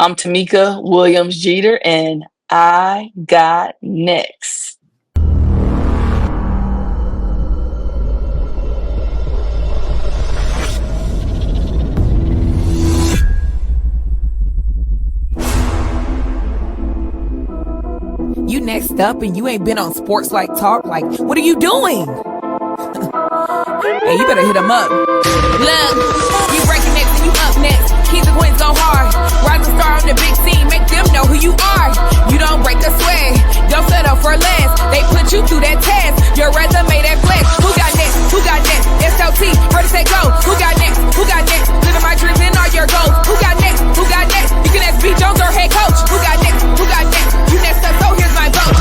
I'm Tamika Williams Jeter, and I got next. You next up and you ain't been on SportsLifeTalk. Like, what are you doing? Hey, you better hit him up. Look, you breaking next and you up next. Keep the queens go hard. Rising star on the big scene, make them know who you are. You don't break the sweat, don't settle for less. They put you through that test, your resume that flex. Who got next? Who got next? SLT, ready, say go. Who got next? Who got next? Living my dreams and all your goals. Who got next? Who got next? You can ask B. Jones or head coach. Who got next? Who got next? You next up, so here's my vote.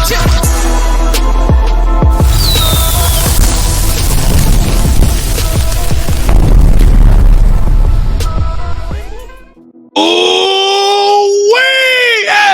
Ooh-wee!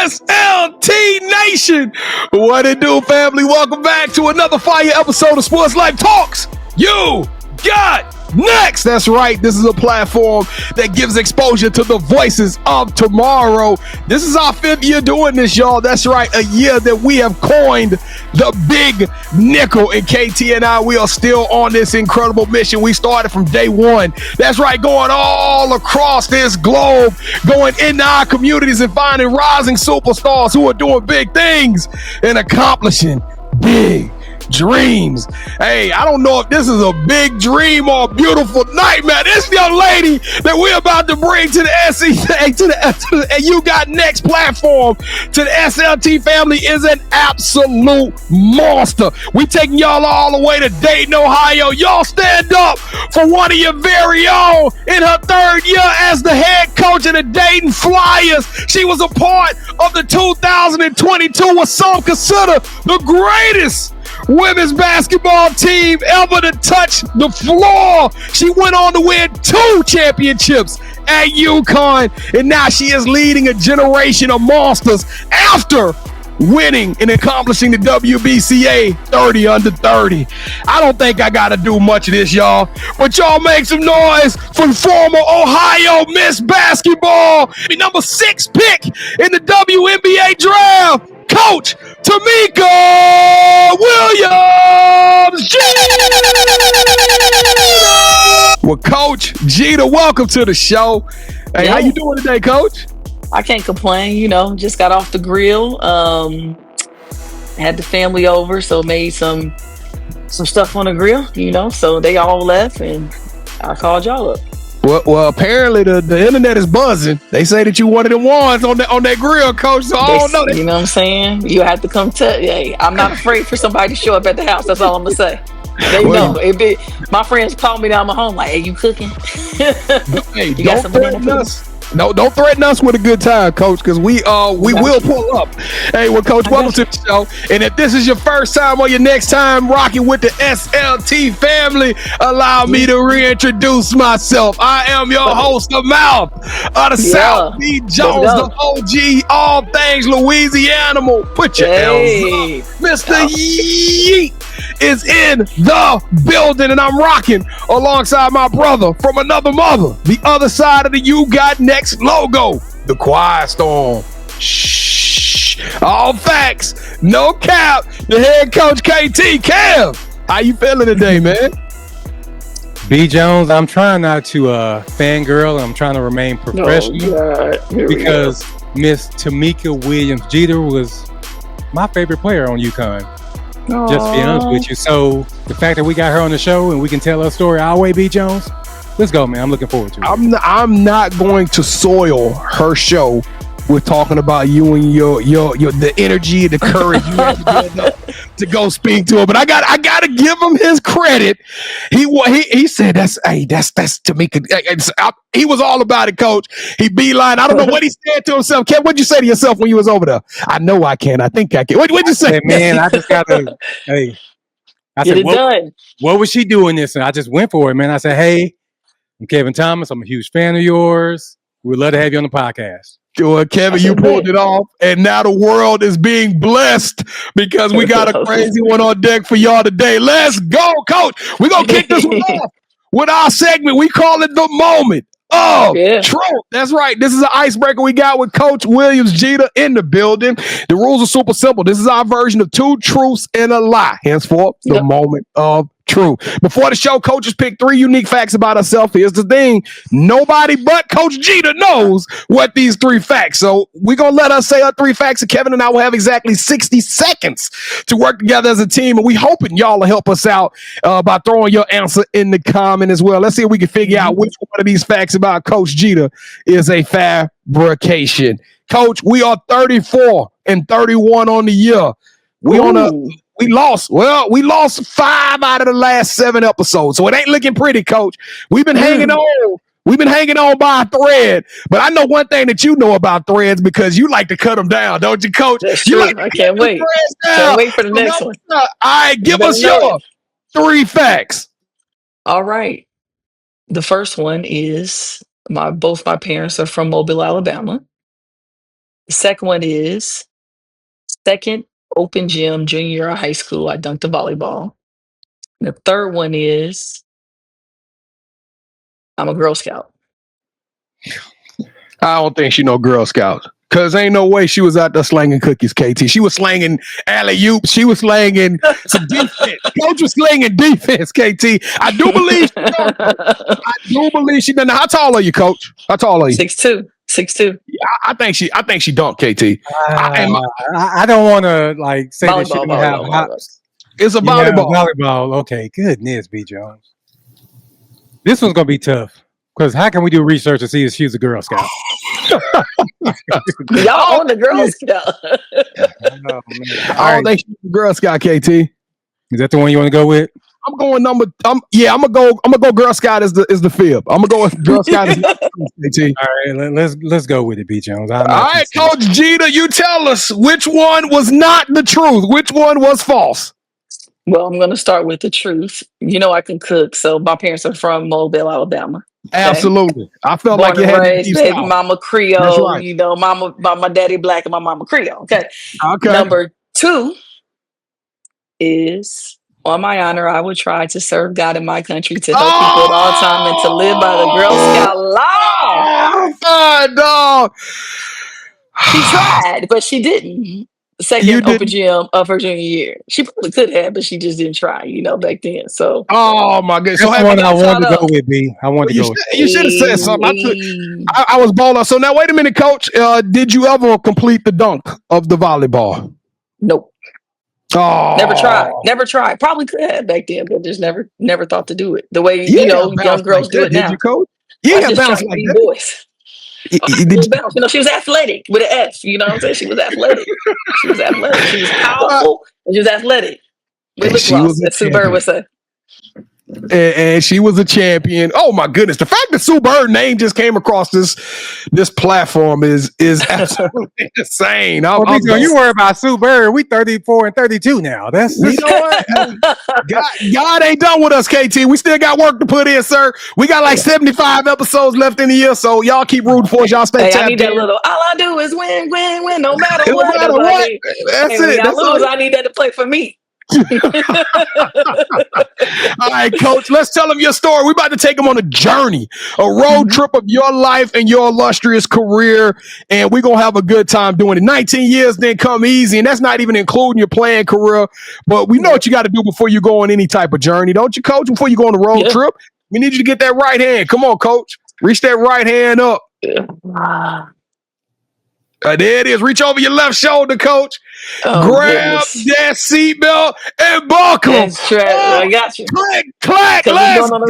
SLT Nation! What it do, family? Welcome back to another fire episode of Sports Life Talks. You got next. That's right. This is a platform that gives exposure to the voices of tomorrow. This is our 5th year doing this, y'all. That's right. A year that we have coined the big nickel. And KT and I, we are still on this incredible mission. We started from day one. That's right. Going all across this globe, going into our communities and finding rising superstars who are doing big things and accomplishing big dreams. Hey, I don't know if this is a big dream or a beautiful nightmare. This young lady that we're about to bring to the and you got next platform to the SLT family is an absolute monster. We taking y'all all the way to Dayton, Ohio. Y'all stand up for one of your very own in her 3rd year as the head coach of the Dayton Flyers. She was a part of the 2022 what some consider the greatest women's basketball team ever to touch the floor. She went on to win 2 championships at UConn, and now she is leading a generation of monsters after winning and accomplishing the WBCA 30 under 30. I don't think I got to do much of this, y'all, but y'all make some noise for former Ohio Miss Basketball, the number 6 pick in the WNBA draft, Coach Tamika Williams Jeter. Well, Coach Jeter, welcome to the show. Hey, how you doing today, Coach? I can't complain, just got off the grill. Had the family over, so made some stuff on the grill, so they all left and I called y'all up. Well, apparently the internet is buzzing. They say that you one of the ones on that grill, Coach. So I don't know. You know what I'm saying? You have to come hey, I'm not afraid for somebody to show up at the house. That's all I'm gonna say. They know. My friends call me down my home like, "Hey, you cooking?" Hey, don't threaten us. No, don't threaten us with a good time, Coach, because we will pull up. Hey, well, Coach, welcome to the show. And if this is your first time or your next time rocking with the SLT family, allow me to reintroduce myself. I am your host, the mouth of the South, B. Jones, the OG, all things Louisiana. Put your L's up. Mr. Yeet is in the building, and I'm rocking alongside my brother from another mother, the other side of the You Got Next logo, the Quiet Storm. Shh, all facts, no cap. The head coach, KT. Kev, how you feeling today, man? B. Jones, I'm trying not to fangirl. I'm trying to remain professional because Miss Tamika Williams Jeter was my favorite player on UConn. Aww. Just to be honest with you. So the fact that we got her on the show and we can tell her story our way, B. Jones, let's go, man. I'm looking forward to it. I'm not going to soil her show with talking about you and your the energy, the courage you have to build up to go speak to her. But I gotta give him his credit. He said that's Tamika. He was all about it, Coach. He beeline. I don't know what he said to himself. Kev, what'd you say to yourself when you was over there? I know I can. I think I can. What'd you say? Man, I just gotta. Hey, I said, what was she doing this? And I just went for it, man. I said, hey, I'm Kevin Thomas. I'm a huge fan of yours. We'd love to have you on the podcast. Well, Kevin, you pulled it off, and now the world is being blessed because we got a crazy one on deck for y'all today. Let's go, Coach. We're going to kick this one off with our segment. We call it The Moment of truth. That's right. This is an icebreaker we got with Coach Williams Jeter in the building. The rules are super simple. This is our version of 2 truths and a lie. Henceforth, the moment of truth. Before the show, coaches pick 3 unique facts about herself. Here's the thing. Nobody but Coach Jeter knows what these 3 facts. So we're going to let us say our 3 facts, and Kevin and I will have exactly 60 seconds to work together as a team. And we hoping y'all will help us out by throwing your answer in the comment as well. Let's see if we can figure out which one of these facts about Coach Jeter is a fabrication. Coach, we are 34 and 31 on the year. We lost 5 out of the last 7 episodes. So it ain't looking pretty, Coach. We've been hanging on. We've been hanging on by a thread. But I know one thing that you know about threads because you like to cut them down, don't you, Coach? That's true. Like I can't wait. Can't wait for the next one. All right, give us your 3 facts. All right. The first one is both my parents are from Mobile, Alabama. The second one is second open gym junior year of high school. I dunked the volleyball. And the third one is I'm a Girl Scout. I don't think she know Girl Scouts. Cause ain't no way she was out there slanging cookies, KT. She was slanging alley-oops. She was slanging some defense. Coach was slanging defense, KT. I do believe she done. How tall are you, Coach? How tall are you? 6'2". Yeah, I think she dunked, KT. I don't want to say that she didn't have hops. It's a volleyball. Volleyball. Okay, goodness, B. Jones. This one's gonna be tough because how can we do research to see if she's a Girl Scout? Y'all on the Girl Scout. I don't think she's a Girl Scout, KT. Is that the one you want to go with? I'm gonna go Girl Scout is the fib. I'm gonna go with Girl Scout as KT. All right, let's go with it, B. Jones. All right, Coach Jeter, you tell us which one was not the truth, which one was false. Well, I'm gonna start with the truth. You know I can cook, so my parents are from Mobile, Alabama. Okay? Absolutely. I felt Born like you and had raised, baby mama Creole. That's right. You know, my daddy black and my mama Creole. Okay. Okay. Number 2 is on my honor, I would try to serve God in my country to help people at all time and to live by the Girl Scout law. Dog. She tried, but she didn't. Second open gym of her junior year. She probably could have, but she just didn't try, back then. So oh my goodness. So I wanted to go with B. You should have said something. I was balling. So now wait a minute, Coach. Did you ever complete the dunk of the volleyball? Nope. Oh. Never tried. Probably could have back then, but just never thought to do it. The way young girls do it now. Did you, Coach? Yeah, bounce like that. Boys. She was athletic with an F. You know what I'm saying? She was athletic. She was powerful and she was athletic. With lip gloss, as Sue Bird would say. And she was a champion. Oh my goodness! The fact that Sue Bird name just came across this platform is absolutely insane. You worry about Sue Bird. We 34 and 32 now. You know what? God ain't done with us, KT. We still got work to put in, sir. We got like 75 episodes left in the year, so y'all keep rooting for us. Y'all stay tapped in. I need that little. All I do is win, no matter what. That's it. When I lose, I need that to play for me. All right, Coach, let's tell them your story. We're about to take them on a journey, a road trip of your life and your illustrious career, and we're going to have a good time doing it. 19 years didn't come easy, and that's not even including your playing career, but we know what you got to do before you go on any type of journey, don't you, Coach? Before you go on a road trip, we need you to get that right hand. Come on, Coach. Reach that right hand up. There it is. Reach over your left shoulder, Coach. Grab that seatbelt and buckle. I got you. Clack. Let's go.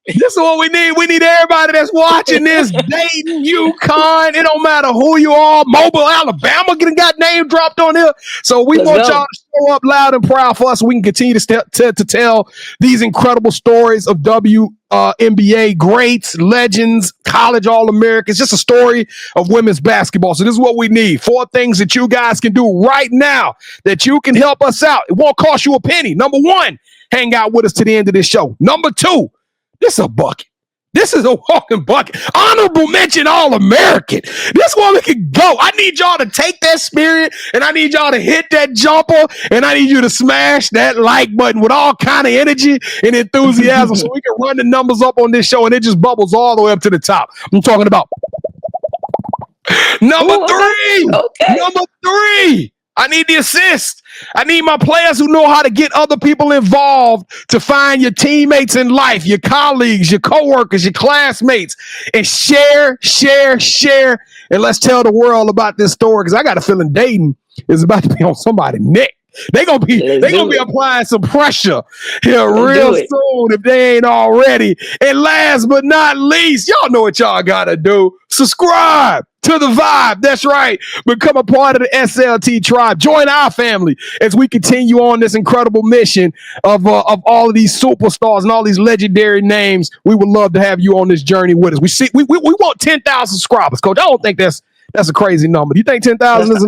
This is what we need. We need everybody that's watching this. Dayton, UConn. It don't matter who you are. Mobile, Alabama got name dropped on here. So we want y'all to show up loud and proud for us so we can continue to tell these incredible stories of WNBA greats, legends, college All-Americans. Just a story of women's basketball. So this is what we need. 4 things that you guys can do right now that you can help us out. It won't cost you a penny. Number 1, hang out with us to the end of this show. Number 2, this is a bucket. This is a walking bucket. Honorable mention All-American. This woman can go. I need y'all to take that spirit, and I need y'all to hit that jumper, and I need you to smash that like button with all kind of energy and enthusiasm so we can run the numbers up on this show, and it just bubbles all the way up to the top. I'm talking about number three. Okay. Number three. I need the assist. I need my players who know how to get other people involved to find your teammates in life, your colleagues, your coworkers, your classmates, and share. And let's tell the world about this story, because I got a feeling Dayton is about to be on somebody's neck. They're gonna be applying some pressure here real soon if they ain't already. And last but not least, y'all know what y'all gotta do. Subscribe to the vibe. That's right. Become a part of the SLT tribe. Join our family as we continue on this incredible mission of all of these superstars and all these legendary names. We would love to have you on this journey with us. We want 10,000 subscribers, Coach. I don't think that's a crazy number. Do you think 10,000 is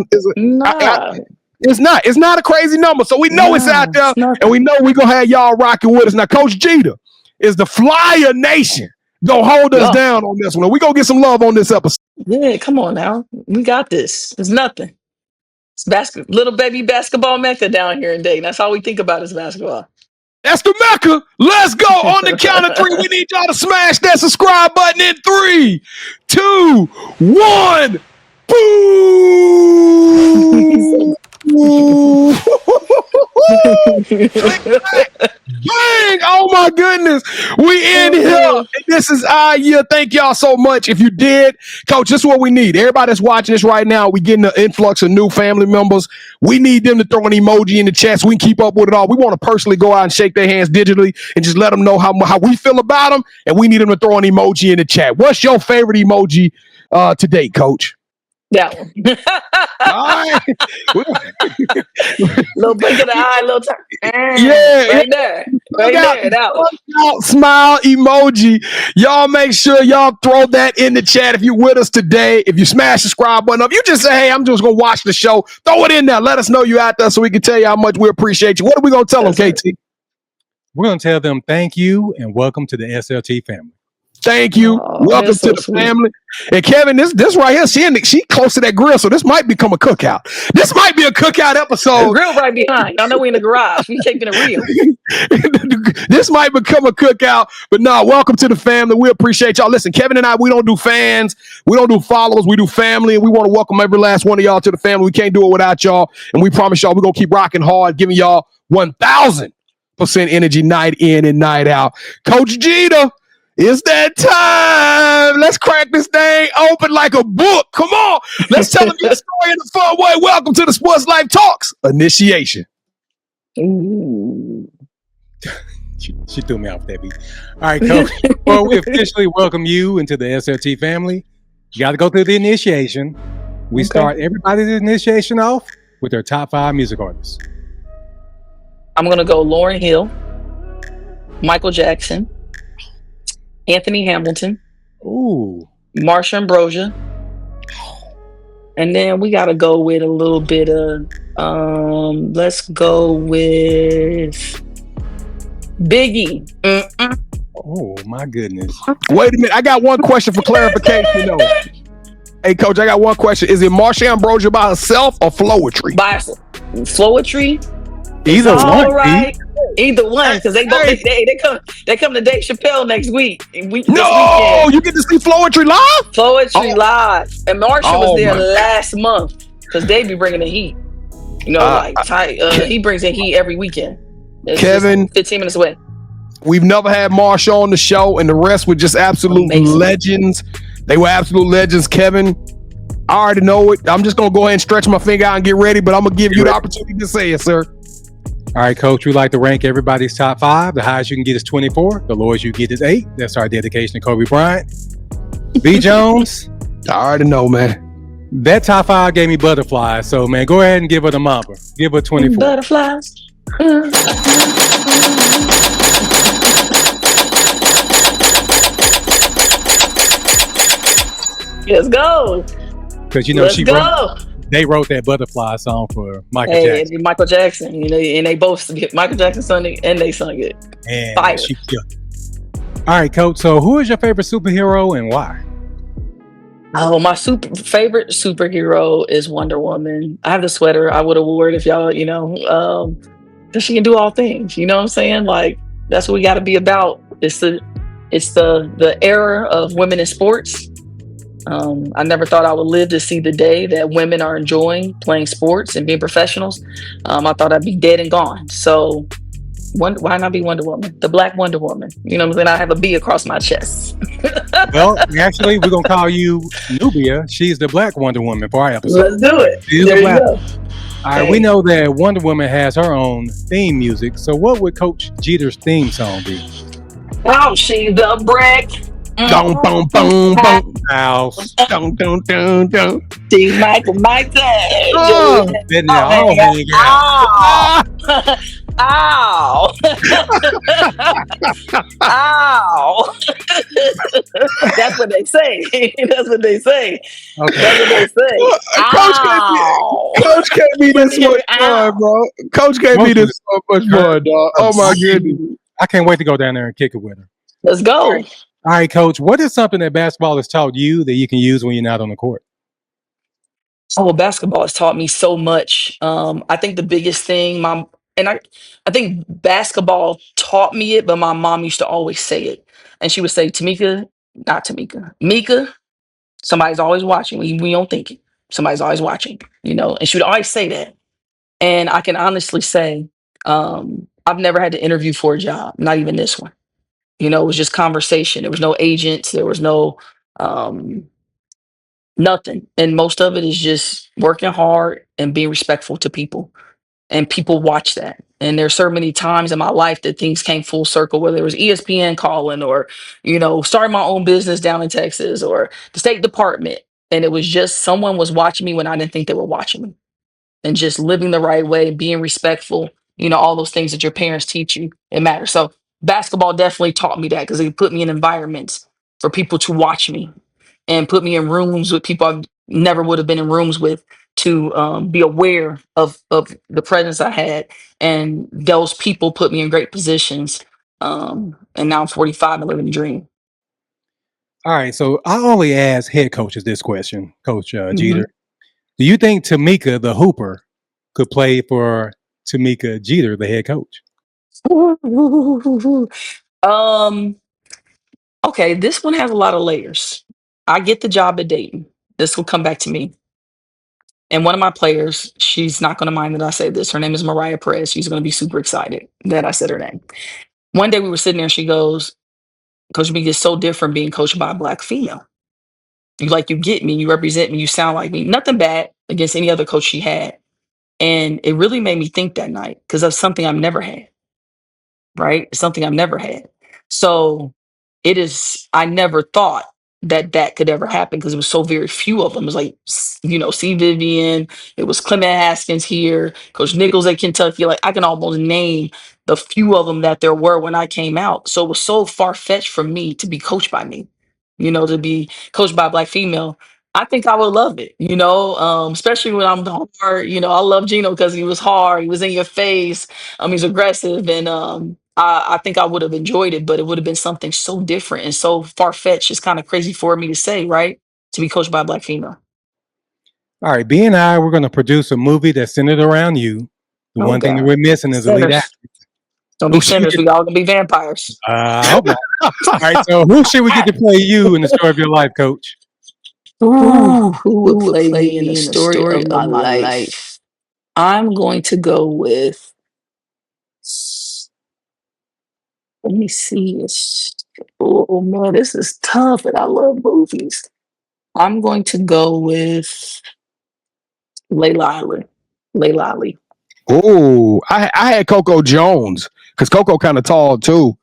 It's not. It's not a crazy number. So we know it's out there, and we know we're going to have y'all rocking with us. Now, Coach Jeter is the Flyer Nation. Go hold us down on this one. We're going to get some love on this episode. Yeah, come on now. We got this. It's nothing. It's little baby basketball mecca down here in Dayton. That's all we think about is basketball. That's the Mecca. Let's go. On the count of three. We need y'all to smash that subscribe button in 3, 2, 1. Boom. Bang! Oh my goodness, we in here. This is our year. Thank y'all so much. If you did, Coach, this is what we need. Everybody that's watching this right now, we getting an influx of new family members. We need them to throw an emoji in the chat so we can keep up with it all. We want to personally go out and shake their hands digitally and just let them know how we feel about them, and we need them to throw an emoji in the chat. What's your favorite emoji to date, Coach? That one. Little blink of the eye, little turn. Right there. That one. Smile emoji. Y'all make sure y'all throw that in the chat if you're with us today. If you smash the subscribe button up, you just say, hey, I'm just going to watch the show. Throw it in there. Let us know you out there so we can tell you how much we appreciate you. What are we going to tell them, KT? We're going to tell them thank you and welcome to the SLT family. Thank you. Welcome to the family. And Kevin, this right here, she close to that grill, so this might become a cookout. This might be a cookout episode. The grill right behind. Y'all know we in the garage. We taking a reel. This might become a cookout, but no, welcome to the family. We appreciate y'all. Listen, Kevin and I, we don't do fans. We don't do followers. We do family, and we want to welcome every last one of y'all to the family. We can't do it without y'all, and we promise y'all we're going to keep rocking hard, giving y'all 1,000% energy night in and night out. Coach Jeter, it's that time. Let's crack this thing open like a book. Come on. Let's tell them your story in a fun way. Welcome to the Sports Life Talks initiation. She threw me off that beat. All right, Coach. Well, we officially welcome you into the SLT family. You got to go through the initiation. We start everybody's initiation off with their top 5 music artists. I'm going to go Lauryn Hill, Michael Jackson, Anthony Hamilton, Marsha Ambrosia, and then we got to go with a little bit of, let's go with Biggie. Oh, my goodness. Wait a minute. I got one question for clarification, though. Hey, Coach, I got one question. Is it Marsha Ambrosia by herself or Flowetry? By herself. Flowetry? Either one. Right. Either one, because they come to Dave Chappelle next week. You get to see Flowetry live? Flowetry live. And Marsha was there last month because they be bringing the heat. You know, he brings in heat every weekend. It's Kevin, 15 minutes away. We've never had Marsha on the show, and the rest were just absolute legends. They were absolute legends, Kevin. I already know it. I'm just going to go ahead and stretch my finger out and get ready, but I'm going to give you the opportunity to say it, sir. All right, Coach, we like to rank everybody's top 5. The highest you can get is 24. The lowest you get is 8. That's our dedication to Kobe Bryant. B. Jones. I already know, man. That top 5 gave me butterflies. So, man, go ahead and give her the mamba. Give her 24. Butterflies. Let's go. Because, you know, they wrote that butterfly song for Michael Jackson. Michael Jackson, you know, and they both Michael Jackson sung it and they sung it. And she killed it. All right, Coach. So, who is your favorite superhero and why? Oh, my favorite superhero is Wonder Woman. I have the sweater I would have wore it if y'all, because she can do all things. You know what I'm saying? Like that's what we got to be about. It's the era of women in sports. I never thought I would live to see the day that women are enjoying playing sports and being professionals. I thought I'd be dead and gone. So why not be Wonder Woman, the Black Wonder Woman? You know what I'm saying? I have a B across my chest. Well, actually, we're gonna call you Nubia. She's the Black Wonder Woman for our episode. Let's do it. She's there the you Black. go. All right, we know that Wonder Woman has her own theme music. So, what would Coach Jeter's theme song be? Oh, she's the brick. Boom, boom, boom, boom. House. Dun, dun, dun, dun. She's Michael. Oh, Didn't they all hang out? Ow! Ow! That's what they say. That's what they say. Okay. That's what they say. Coach can't be this much fun, bro. Coach can't be this so much fun, dog. Oh my goodness. I can't wait to go down there and kick it with her. Let's go. All right, Coach. What is something that basketball has taught you that you can use when you're not on the court? Oh, well, basketball has taught me so much. I think the biggest thing, I think basketball taught me it, but my mom used to always say it, and she would say, Mika, somebody's always watching. We don't think it. Somebody's always watching, and she would always say that. And I can honestly say, I've never had to interview for a job, not even this one. It was just conversation. There was no agents. There was no nothing. And most of it is just working hard and being respectful to people. And people watch that. And there's so many times in my life that things came full circle, whether it was ESPN calling or, starting my own business down in Texas or the State Department. And it was just someone was watching me when I didn't think they were watching me. And just living the right way, being respectful, all those things that your parents teach you, it matters. So basketball definitely taught me that because it put me in environments for people to watch me and put me in rooms with people I never would have been in rooms with to be aware of the presence I had. And those people put me in great positions. And now I'm 45 and living the dream. All right, so I only ask head coaches this question, Coach Jeter. Do you think Tamika, the hooper, could play for Tamika Jeter, the head coach? Okay, this one has a lot of layers. I get the job at Dayton. This will come back to me. And one of my players, she's not going to mind that I say this. Her name is Mariah Perez. She's going to be super excited that I said her name. One day we were sitting there and she goes, Coach B is so different being coached by a Black female. You get me, you represent me, you sound like me. Nothing bad against any other coach she had. And it really made me think that night because of something I've never had. Right? It's something I've never had. So I never thought that could ever happen because it was so very few of them. It was like, C. Vivian, it was Clement Haskins here, Coach Nichols at Kentucky. Like I can almost name the few of them that there were when I came out. So it was so far-fetched for me to be coached by me, to be coached by a Black female. I think I would love it, especially when I'm hard. I love Geno because he was hard. He was in your face. He's aggressive. And I think I would have enjoyed it, but it would have been something so different and so far-fetched. It's kind of crazy for me to say, right? To be coached by a Black female. All right, B and we're going to produce a movie that's centered around you. The one thing that we're missing is a lead actor. Don't be sinners. We all going to be vampires. All right, so who should we get to play you in the story of your life, Coach? Who would play me in the story of my life? I'm going to go with... Let me see. Oh man, this is tough, and I love movies. I'm going to go with Layla Ali. Oh, I had Coco Jones because Coco kind of tall too.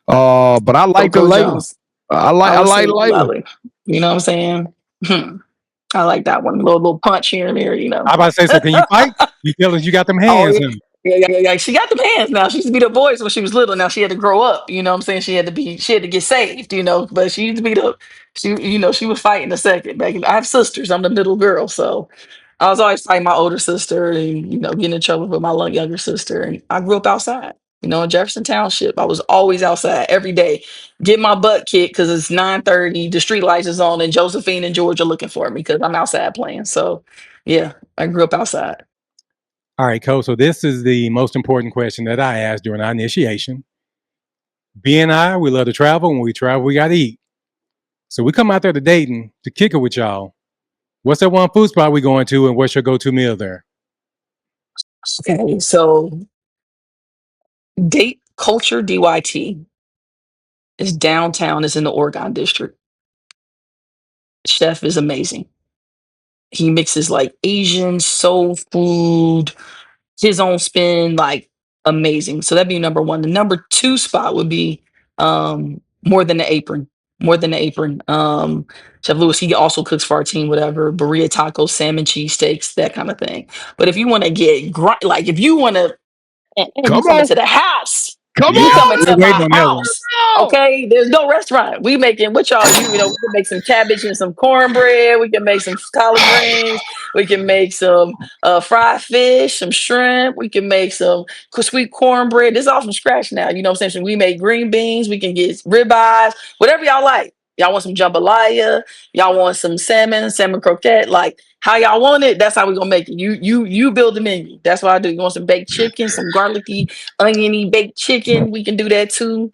But I like the Layla. I like Layla. You know what I'm saying? I like that one. A little punch here and there. I'm about to say, so can you fight? You feel like you got them hands? Oh, yeah. She got them hands now. She used to beat up boys when she was little. Now she had to grow up. You know what I'm saying? She had to get saved, but she used to beat up. She was fighting a second. I have sisters. I'm the middle girl. So I was always fighting my older sister and, getting in trouble with my younger sister. And I grew up outside. In Jefferson Township. I was always outside every day. Get my butt kicked because it's 9:30. The street lights is on, and Josephine and George are looking for me because I'm outside playing. So, yeah, I grew up outside. All right, Coach. So this is the most important question that I asked during our initiation. B and I, we love to travel. When we travel, we got to eat. So we come out there to Dayton to kick it with y'all. What's that one food spot we going to, and what's your go-to meal there? Okay, so Date Culture DYT is downtown. Is in the Oregon district. Chef is amazing. He mixes like Asian soul food, his own spin, like amazing. So that'd be number one. The number two spot would be More Than the Apron. More Than the Apron. Chef Lewis, he also cooks for our team, whatever. Burrito tacos, salmon cheesesteaks, that kind of thing. But if you want to get like if you want to, you come into the house. Come you on, coming to my house. Okay, there's no restaurant. We making what y'all do. We can make some cabbage and some cornbread. We can make some collard greens. We can make some fried fish, some shrimp. We can make some sweet cornbread. This is all from scratch now. You know what I'm saying? So we make green beans. We can get ribeyes, whatever y'all like. Y'all want some jambalaya? Y'all want some salmon croquette? Like how y'all want it? That's how we gonna make it. You build the menu. That's what I do. You want some baked chicken, some garlicky, oniony baked chicken? We can do that too.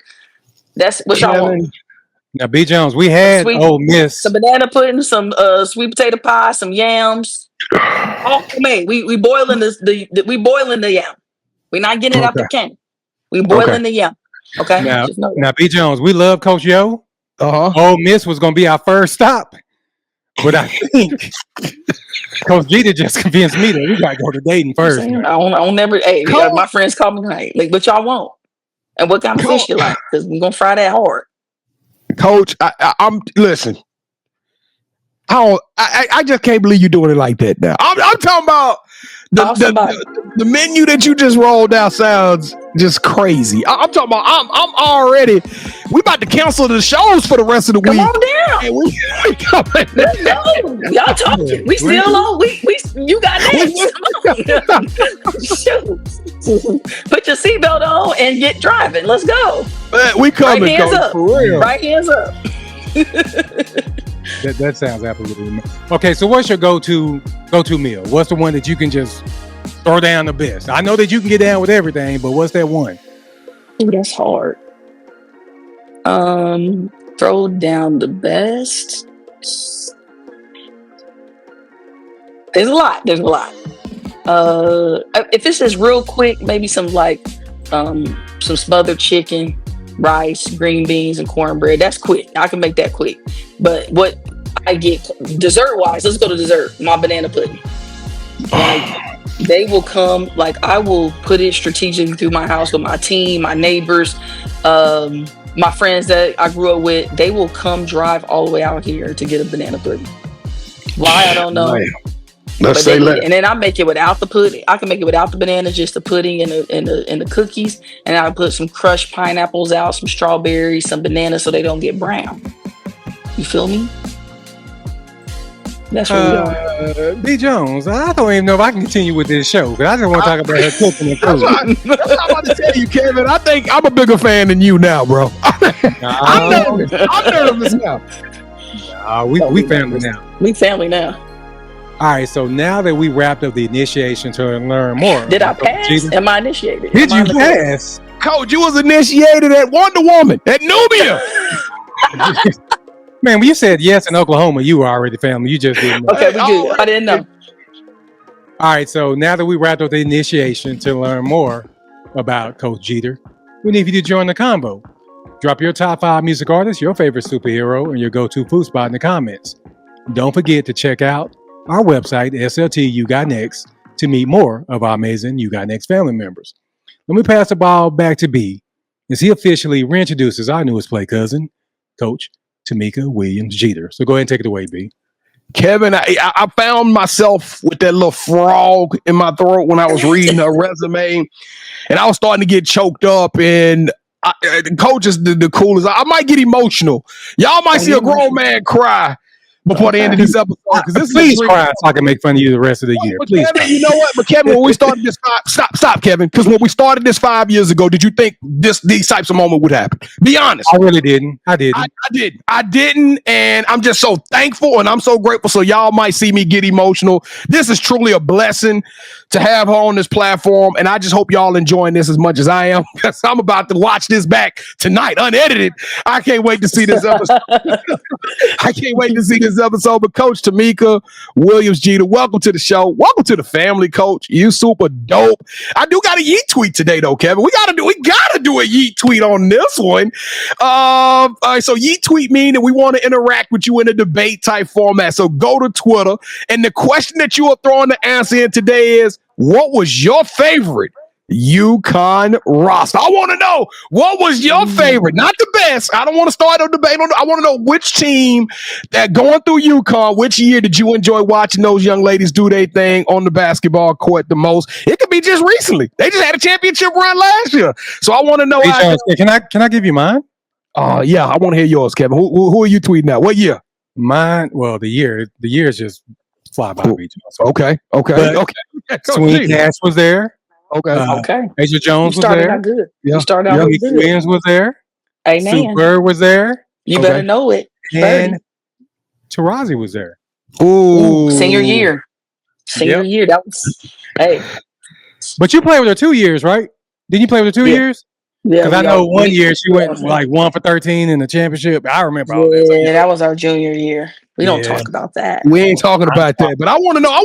That's what y'all want. Now, B. Jones, we had Ole Miss. Some banana pudding, some sweet potato pie, some yams. All made. We boiling we boiling the yam. We're not getting it out the can. We boiling the yam. Okay. Now, B. Jones, we love Coach Yo. Ole Miss was gonna be our first stop, but I think Coach Jeter just convinced me that we gotta go to Dayton first. I don't never. Hey, my friends call me like, what y'all want, and what kind of fish you like, because we're gonna fry that hard. Coach, I'm listen. I just can't believe you're doing it like that now. I'm talking about the menu that you just rolled out sounds just crazy. I'm talking about I'm already. We about to cancel the shows for the rest of the week. Come on down. Hey, we Let's go. Y'all talking. We still on. You got next. Shoot. Put your seatbelt on and get driving. Let's go. We coming. Right hands up. For real. Right hands up. That sounds absolutely. Okay, so what's your go-to meal? What's the one that you can just throw down the best? I know that you can get down with everything, but what's that one? Ooh, that's hard. Throw down the best. There's a lot. If it's just real quick, maybe some some smothered chicken, rice, green beans, and cornbread. That's quick. I can make that quick. But what I get dessert wise, let's go to dessert. My banana pudding. Like they will come. Like I will put it strategically through my house with my team, my neighbors, my friends that I grew up with. They will come drive all the way out here to get a banana pudding. Why I don't know. And then I make it without the pudding. I can make it without the banana, just the pudding and the cookies. And I put some crushed pineapples out, some strawberries, some bananas, so they don't get brown. You feel me? That's what we are. B. Jones, I don't even know if I can continue with this show because I just want to talk about her cooking and food. That's what I'm about to tell you, Kevin. I think I'm a bigger fan than you now, bro. I'm nervous now. We family now. We family now. All right, so now that we wrapped up the initiation to learn more. Did I pass? Am I initiated? Did you pass? Coach, you was initiated at Wonder Woman, at Nubia. Man, when you said yes in Oklahoma, you were already family. You just didn't know. Okay, we good. I didn't know. All right, so now that we wrapped up the initiation to learn more about Coach Jeter, we need you to join the convo. Drop your top 5 music artists, your favorite superhero, and your go-to food spot in the comments. Don't forget to check out our website, SLT You Got Next, to meet more of our amazing You Got Next family members. Let me pass the ball back to B as he officially reintroduces our newest play cousin, Coach Tamika Williams Jeter. So go ahead and take it away, B. Kevin, I found myself with that little frog in my throat when I was reading her resume, and I was starting to get choked up, and Coach is the coolest. I might get emotional. Y'all might see a grown man cry. before the end of this episode, because this Please is cry so I can make fun of you the rest of the year. But Please, Kevin, you know what? But Kevin, when we started this, stop, Kevin, because when we started this 5 years ago, did you think these types of moments would happen? Be honest. I really didn't. I didn't. I didn't, and I'm just so thankful and I'm so grateful. So y'all might see me get emotional. This is truly a blessing to have her on this platform, and I just hope y'all enjoying this as much as I am, because I'm about to watch this back tonight, unedited. I can't wait to see this episode. I can't wait to see this episode. But Coach Tamika Williams Jeter, welcome to the show. Welcome to the family, Coach. You super dope. I do got a yeet tweet today, though, Kevin. We gotta do a yeet tweet on this one. So yeet tweet mean that we want to interact with you in a debate type format. So go to Twitter, and the question that you are throwing the answer in today is, what was your favorite UConn roster? I want to know, what was your favorite? Not the best. I don't want to start a debate on. I want to know which team that going through UConn, which year did you enjoy watching those young ladies do their thing on the basketball court the most? It could be just recently. They just had a championship run last year. So I want to know. Can I give you mine? Yeah, I want to hear yours, Kevin. Who are you tweeting at? What year? Mine. Well, the years just fly by. Okay. Swin Cash was there. Okay. Asia Jones was there. Out good. Yeah. You started out good. Williams was there. Amen. Sue Bird was there. You better know it. And Taurasi was there. Ooh. Senior year. Year. That was. Hey. But you played with her 2 years, right? Didn't you play with her 2 years? Yeah. Because I know 1 year she went like 1 for 13 in the championship. I remember all that. Yeah, that was our junior year. We don't talk about that. We ain't talking about that, but I want to know. I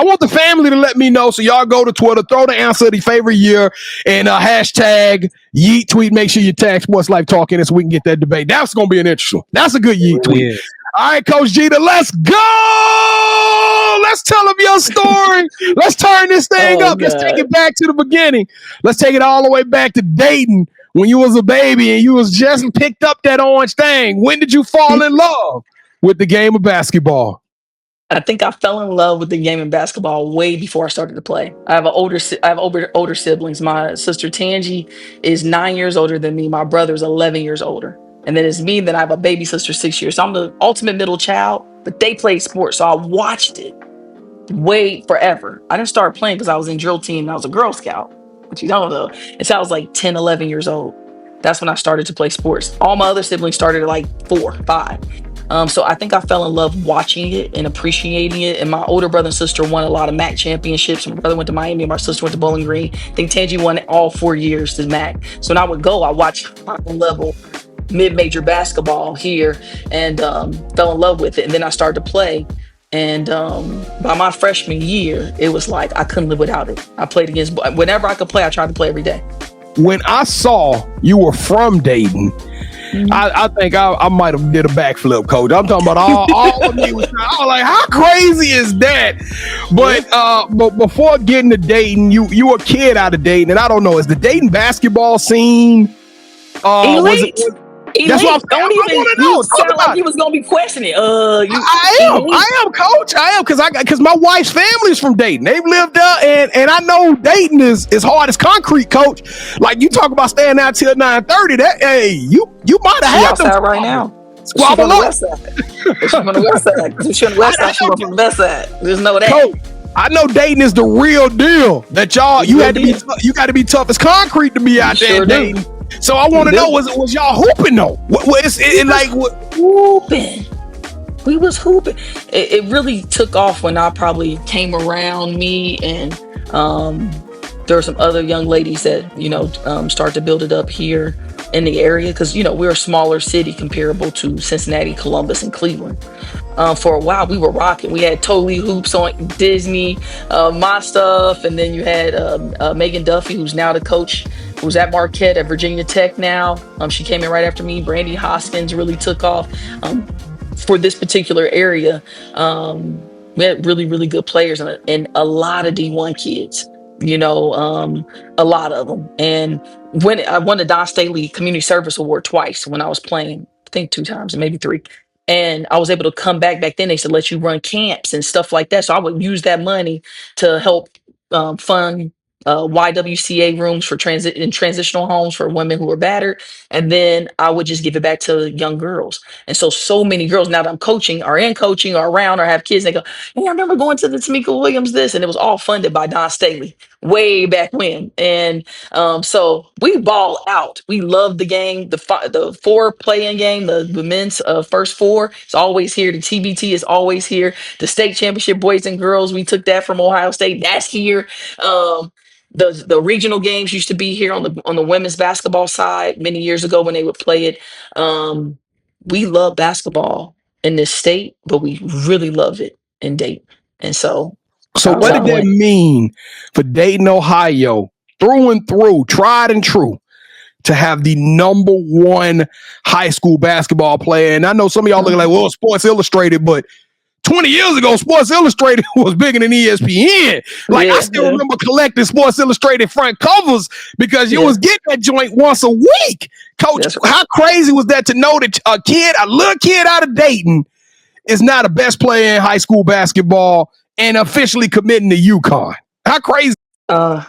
want the family to let me know. So y'all go to Twitter, throw the answer of the favorite year, and hashtag yeet tweet. Make sure you tag Sports Life Talk in it so we can get that debate. That's gonna be an interesting. That's a good yeet tweet. Yeah. All right, Coach Jeter, let's go. Let's tell them your story. Let's turn this thing up. God. Let's take it back to the beginning. Let's take it all the way back to Dayton when you was a baby and you was just picked up that orange thing. When did you fall in love with the game of basketball? I think I fell in love with the game of basketball way before I started to play. I have older siblings. My sister Tangi is 9 years older than me. My brother's 11 years older. And then it's me, then I have a baby sister 6 years. So I'm the ultimate middle child, but they played sports. So I watched it way forever. I didn't start playing because I was in drill team and I was a Girl Scout, but you don't know. And so I was like 10, 11 years old. That's when I started to play sports. All my other siblings started at like 4, 5. So I think I fell in love watching it and appreciating it. And my older brother and sister won a lot of MAC championships. My brother went to Miami and my sister went to Bowling Green. I think Tangi won all 4 years to MAC. So when I would go, I watched high level mid-major basketball here and fell in love with it. And then I started to play. And by my freshman year, it was like I couldn't live without it. I played against, whenever I could play, I tried to play every day. When I saw you were from Dayton, I think I might have did a backflip, Coach. I'm talking about all of me was like, how crazy is that? But before getting to Dayton, you were a kid out of Dayton, and I don't know, is the Dayton basketball scene elite? That's what I want to know. You sound like you was gonna be questioning. I am, Coach. I am because my wife's family's from Dayton. They've lived there, and I know Dayton is hard as concrete, Coach. Like you talk about staying out till 9:30. That you might have had outside right now. Squabble up. She's from the west side. She's from the west side. She's from the west side. There's no that. Coach, I know Dayton is the real deal. That you had to be. You got to be tough as concrete to be out there in Dayton. So I want to know, was y'all hooping though? Hooping. We was hooping. It really took off when I probably came around me, and there were some other young ladies that start to build it up here in the area because we're a smaller city comparable to Cincinnati, Columbus, and Cleveland. For a while, we were rocking. We had Totally Hoops on Disney, my stuff, and then you had Megan Duffy, who's now the coach, who's at Marquette at Virginia Tech now. She came in right after me. Brandy Hoskins really took off for this particular area. We had really, really good players and a lot of D1 kids. A lot of them. And when I won the Don Staley Community Service Award twice when I was playing, I think 2 times, maybe 3. And I was able to come back then. They said, let you run camps and stuff like that. So I would use that money to help fund YWCA rooms for transitional homes for women who were battered. And then I would just give it back to young girls. And so many girls now that I'm coaching are in coaching or around or have kids, they go, hey, I remember going to the Tamika Williams this, and it was all funded by Don Staley way back when. And so we ball out. We love the game, the four playing game, the men's first four is always here. The TBT is always here. The state championship boys and girls, we took that from Ohio State. That's here. The regional games used to be here on the women's basketball side many years ago when they would play it. We love basketball in this state, but we really love it in Dayton. And so what did that mean for Dayton, Ohio, through and through, tried and true, to have the number one high school basketball player? And I know some of y'all looking like, well, Sports Illustrated, but 20 years ago, Sports Illustrated was bigger than ESPN. I still remember collecting Sports Illustrated front covers because you was getting that joint once a week. Coach, how crazy was that to know that a little kid out of Dayton is now the best player in high school basketball and officially committing to UConn? How crazy? That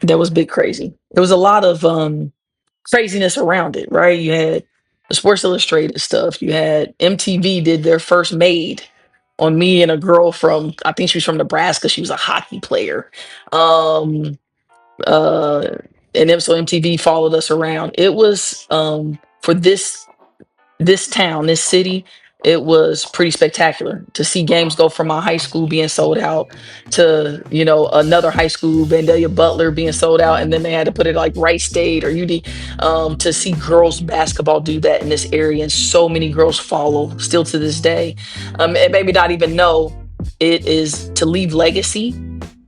was big crazy. There was a lot of craziness around it, right? You had the Sports Illustrated stuff. You had MTV did their first Made on me and a girl from, I think she was from Nebraska. She was a hockey player. And then so MTV followed us around. It was for this town, this city, it was pretty spectacular to see games go from my high school being sold out to, another high school, Vandalia Butler, being sold out. And then they had to put it like Wright State or UD to see girls basketball do that in this area. And so many girls follow still to this day. And maybe not even know it is to leave legacy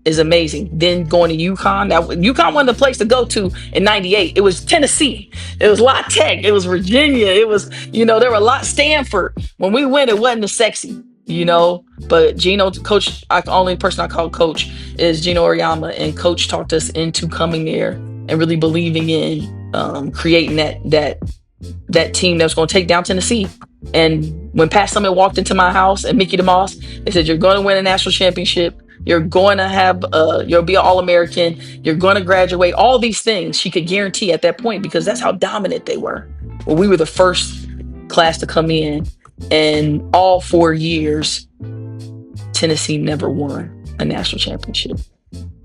is amazing. Then going to UConn. Now, UConn wasn't the place to go to in '98. It was Tennessee. It was La Tech. It was Virginia. It was, there were a lot. Stanford. When we went, it wasn't as sexy, But Geno, coach, the only person I call coach is Geno Auriemma, and coach talked us into coming there and really believing in creating that team that was going to take down Tennessee. And when Pat Summitt walked into my house and Mickey DeMoss, they said, you're going to win a national championship. You're going to have, you'll be an All-American. You're going to graduate. All these things she could guarantee at that point because that's how dominant they were. Well, we were the first class to come in, and all 4 years, Tennessee never won a national championship.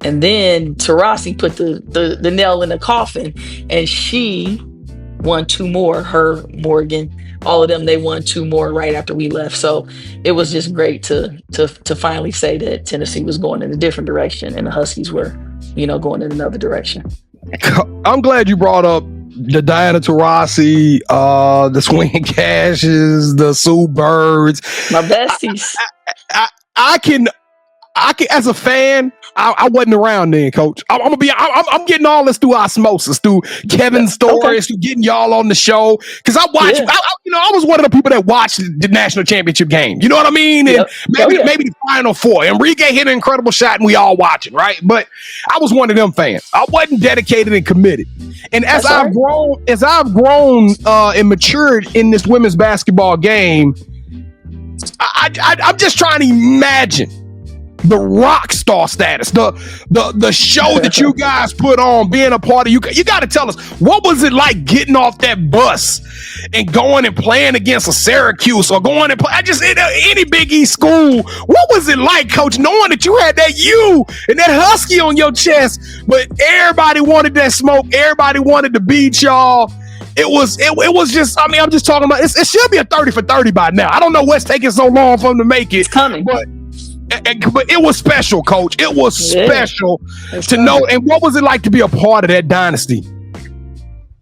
And then Taurasi put the nail in the coffin, and she won 2 more. Her, Morgan, all of them, they won 2 more right after we left. So it was just great to finally say that Tennessee was going in a different direction and the Huskies were, going in another direction. I'm glad you brought up the Diana Taurasi, the Swin Cashes, the Sue Birds. My besties. I can, as a fan, I wasn't around then, Coach. I'm getting all this through osmosis, through Kevin's stories, through getting y'all on the show. Because I watched, I was one of the people that watched the national championship game. You know what I mean? And maybe the Final Four. Enrique hit an incredible shot, and we all watching, right? But I was one of them fans. I wasn't dedicated and committed. And as I've grown and matured in this women's basketball game, I'm just trying to imagine the rock star status, the show that you guys put on, being a part of you got to tell us, what was it like getting off that bus and going and playing against a Syracuse or going and play any Big East school? What was it like, Coach, knowing that you had that U and that Husky on your chest, but everybody wanted that smoke, everybody wanted to beat y'all? It was just, I'm just talking about, it should be a 30 for 30 by now. I don't know what's taking so long for them to make it. It's coming. But it was special, Coach. It was special to know. And what was it like to be a part of that dynasty?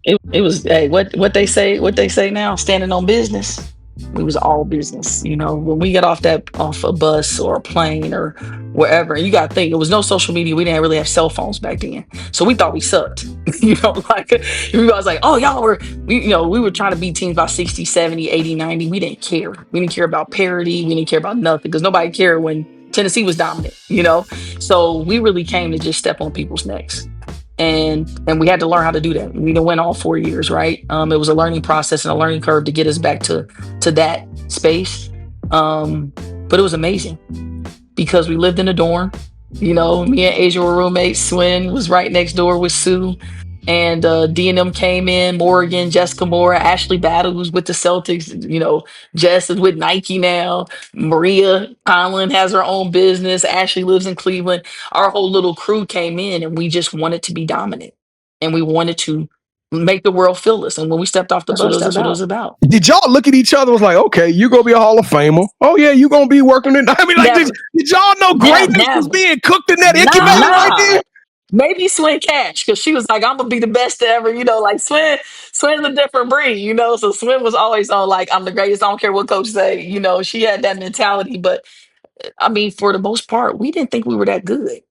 It was, hey, what they say now, standing on business. It was all business. When we get off a bus or a plane or wherever, and you got to think, it was no social media. We didn't really have cell phones back then. So we thought we sucked. Like everybody was like, oh, y'all were, we were trying to beat teams by 60, 70, 80, 90. We didn't care. We didn't care about parity. We didn't care about nothing because nobody cared when Tennessee was dominant, So we really came to just step on people's necks. And we had to learn how to do that. We didn't win all 4 years, right? It was a learning process and a learning curve to get us back to that space. But it was amazing because we lived in a dorm. You know, me and Asia were roommates. Swin was right next door with Sue. And D and M came in, Morgan, Jessica Moore, Ashley Battle, who's with the Celtics. You know, Jess is with Nike now. Maria Conlon has her own business. Ashley lives in Cleveland. Our whole little crew came in and we just wanted to be dominant. And we wanted to make the world feel us. And when we stepped off the bus, that's what it was about. Did y'all look at each other? Was like, okay, you gonna be a Hall of Famer. Oh yeah, you gonna be working it. I mean, like, did y'all know greatness was being cooked in that incubator right there? Maybe Swin Cash, because she was like, I'm gonna be the best ever, you know, like Swin's a different breed, you know. So Swin was always on like, I'm the greatest, I don't care what coach say, you know, she had that mentality. But I mean, for the most part, we didn't think we were that good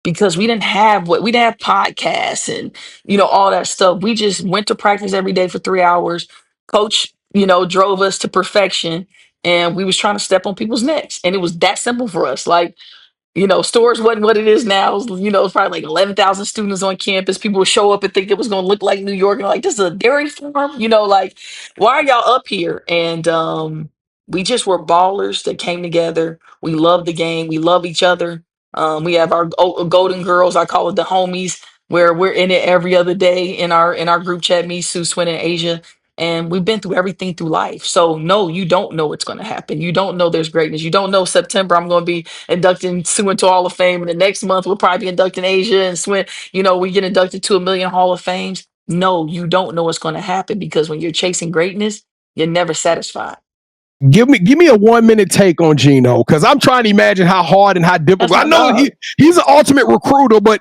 because we didn't have podcasts and, you know, all that stuff. We just went to practice every day for 3 hours. Coach, you know, drove us to perfection, and we was trying to step on people's necks. And it was that simple for us. Like, you know, stores wasn't what it is now. It was, you know, it's probably like 11,000 students on campus. People would show up and think it was going to look like New York, and like, this is a dairy farm, you know, like, why are y'all up here? And we just were ballers that came together. We love the game. We love each other. We have our golden girls. I call it the homies, where we're in it every other day in our group chat. Me, Sue, Swin, and Asia. And we've been through everything through life. So no, you don't know what's going to happen. You don't know there's greatness. You don't know September I'm going to be inducting Sue into Hall of Fame, and the next month we'll probably be inducting Asia and Swin. You know, we get inducted to 1,000,000 Hall of Fames. No, you don't know what's going to happen, because when you're chasing greatness, you're never satisfied. Give me a 1-minute take on Geno, because I'm trying to imagine how hard and how difficult. I know he's an ultimate recruiter, but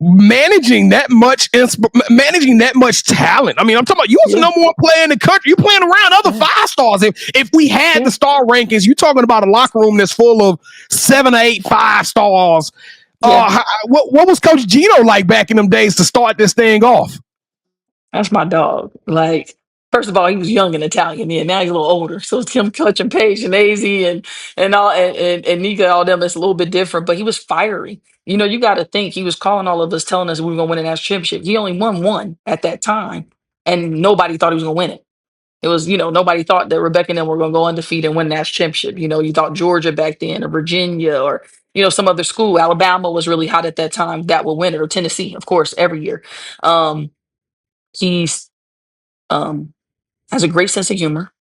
managing that much talent. I mean, I'm talking about, you was the number one player in the country. You're playing around other 5-stars. If we had the star rankings, you're talking about a locker room that's full of 7 or 8 5-stars. What was Coach Geno like back in them days to start this thing off? That's my dog. Like, first of all, he was young and Italian, and now he's a little older. So it's him coaching Paige and AZ and all and Nika, all them. It's a little bit different, but he was fiery. You know, you got to think he was calling all of us, telling us we were going to win a national championship. He only won one at that time, and nobody thought he was going to win it. It was, you know, nobody thought that Rebecca and them were going to go undefeated and win a national championship. You know, you thought Georgia back then, or Virginia, or, you know, some other school. Alabama was really hot at that time that would win it, or Tennessee, of course, every year. He's has a great sense of humor.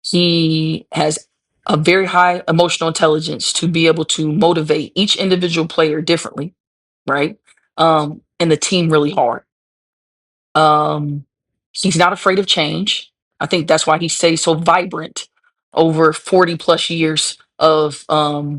He has a very high emotional intelligence to be able to motivate each individual player differently, right? And the team really hard. He's not afraid of change. I think that's why he stays so vibrant over 40 plus years of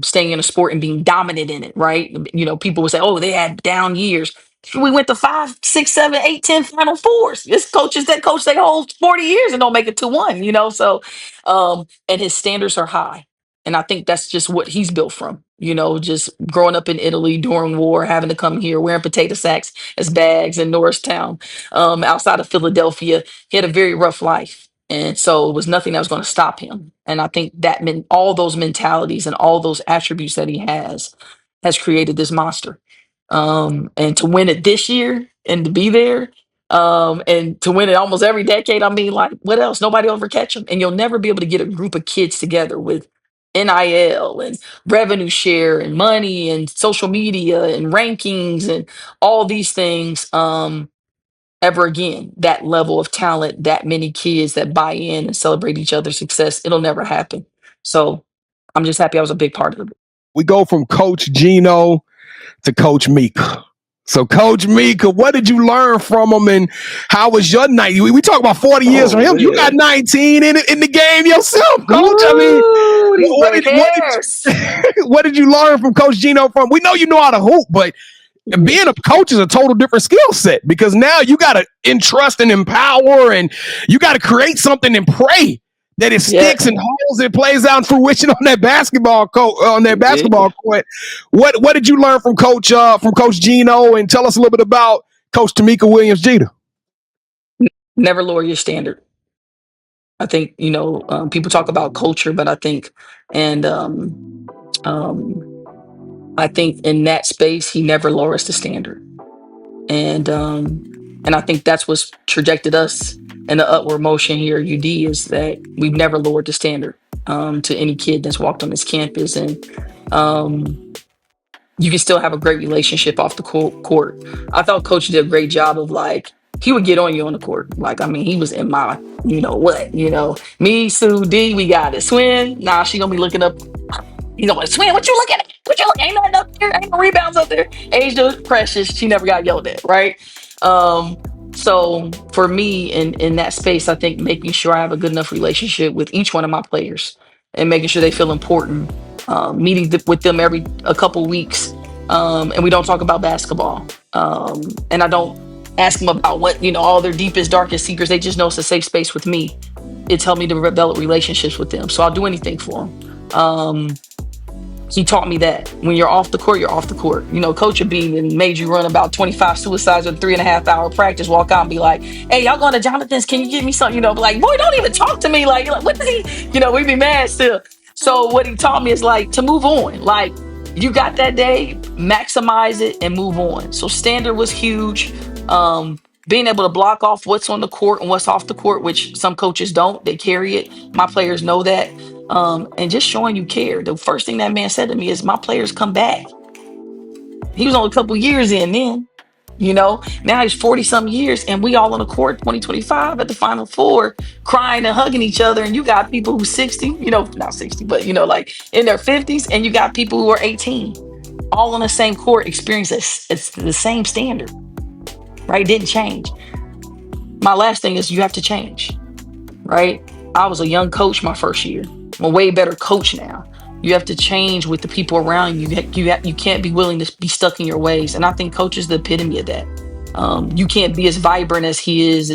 staying in a sport and being dominant in it, right? You know, people would say, oh, they had down years. We went to 5, 6, 7, 8, 10 Final Fours. It's coaches that coach their whole 40 years and don't make it to one, you know? So, and his standards are high. And I think that's just what he's built from, you know, just growing up in Italy during war, having to come here, wearing potato sacks as bags in Norristown, outside of Philadelphia. He had a very rough life. And so it was nothing that was going to stop him. And I think that meant all those mentalities and all those attributes that he has created this monster. And to win it this year and to be there, and to win it almost every decade, I mean, like, what else? Nobody will ever catch him. And you'll never be able to get a group of kids together with NIL and revenue share and money and social media and rankings and all these things, ever again. That level of talent, that many kids that buy in and celebrate each other's success, it'll never happen. So I'm just happy I was a big part of it. We go from Coach Geno to Coach Mika. So, Coach Mika, what did you learn from him, and how was your night? We talk about 40 years from him. Man. You got 19 in the game yourself, Coach. Ooh, I mean, what did you learn from Coach Geno? We know you know how to hoop, but being a coach is a total different skill set, because now you got to entrust and empower, and you got to create something and pray that it sticks and holds, it plays out in fruition on that basketball court. What did you learn from Coach Geno, and tell us a little bit about Coach Tamika Williams Jeter? Never lower your standard. I think, you know, people talk about culture, but I think, and I think in that space he never lowers the standard, and I think that's what's trajected us in the upward motion here at UD, is that we've never lowered the standard to any kid that's walked on this campus. And you can still have a great relationship off the court. I thought coach did a great job of like, he would get on you on the court. Like, I mean, he was in my, me, Sue, D, we got it. Swin, nah, she gonna be looking up. Swin, what you looking at? What you looking? Ain't nothing up there. Ain't no rebounds up there. Asia Precious, she never got yelled at, right? Um, so for me in that space, I think making sure I have a good enough relationship with each one of my players and making sure they feel important, meeting with them every a couple weeks, and we don't talk about basketball, and I don't ask them about what all their deepest, darkest secrets. They just know it's a safe space with me. It's helped me to develop relationships with them, so I'll do anything for them. He taught me that when you're off the court, you're off the court. Coach would be and made you run about 25 suicides with 3.5 hour practice, walk out and be like, hey, y'all going to Jonathan's? Can you give me something? Like, boy, don't even talk to me. Like what did he, we'd be mad still. So what he taught me is like to move on. Like, you got that day, maximize it and move on. So standard was huge. Being able to block off what's on the court and what's off the court, which some coaches don't, they carry it. My players know that. And just showing you care. The first thing that man said to me is, my players come back. He was only a couple years in then, now he's 40 some years and we all on the court 2025 at the Final Four crying and hugging each other. And you got people who's 60, not 60, but like in their 50s, and you got people who are 18, all on the same court, experience it's the same standard, right? It didn't change. My last thing is, you have to change, right? I was a young coach my first year. I'm a way better coach now. You have to change with the people around you. You can't be willing to be stuck in your ways. And I think coach is the epitome of that. You can't be as vibrant as he is,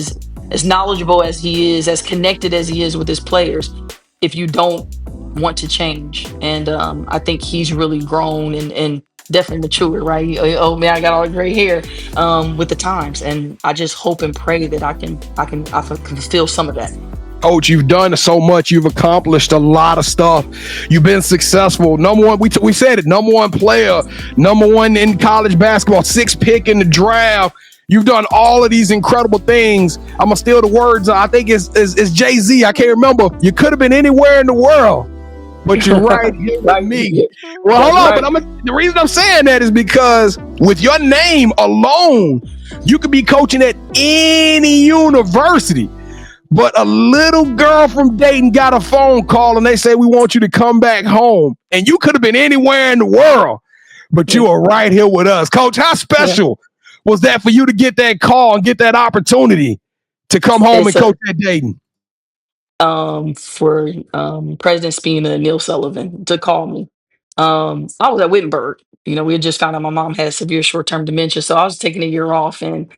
as knowledgeable as he is, as connected as he is with his players, if you don't want to change. And I think he's really grown and definitely matured, right? Oh man, I got all the gray hair with the times. And I just hope and pray that I can feel some of that. Coach, you've done so much. You've accomplished a lot of stuff. You've been successful. Number one, we said it, number one player, number one in college basketball, 6th pick in the draft. You've done all of these incredible things. I'm going to steal the words. I think it's Jay-Z. I can't remember. You could have been anywhere in the world, but you're right here with me. Well, hold on. But the reason I'm saying that is because with your name alone, you could be coaching at any university. But a little girl from Dayton got a phone call and they say, we want you to come back home. And you could have been anywhere in the world, but you are right here with us. Coach, how special was that for you to get that call and get that opportunity to come home and coach at Dayton? For President Spina and Neil Sullivan to call me. I was at Wittenberg. We had just found out my mom had severe short-term dementia. So I was taking a year off and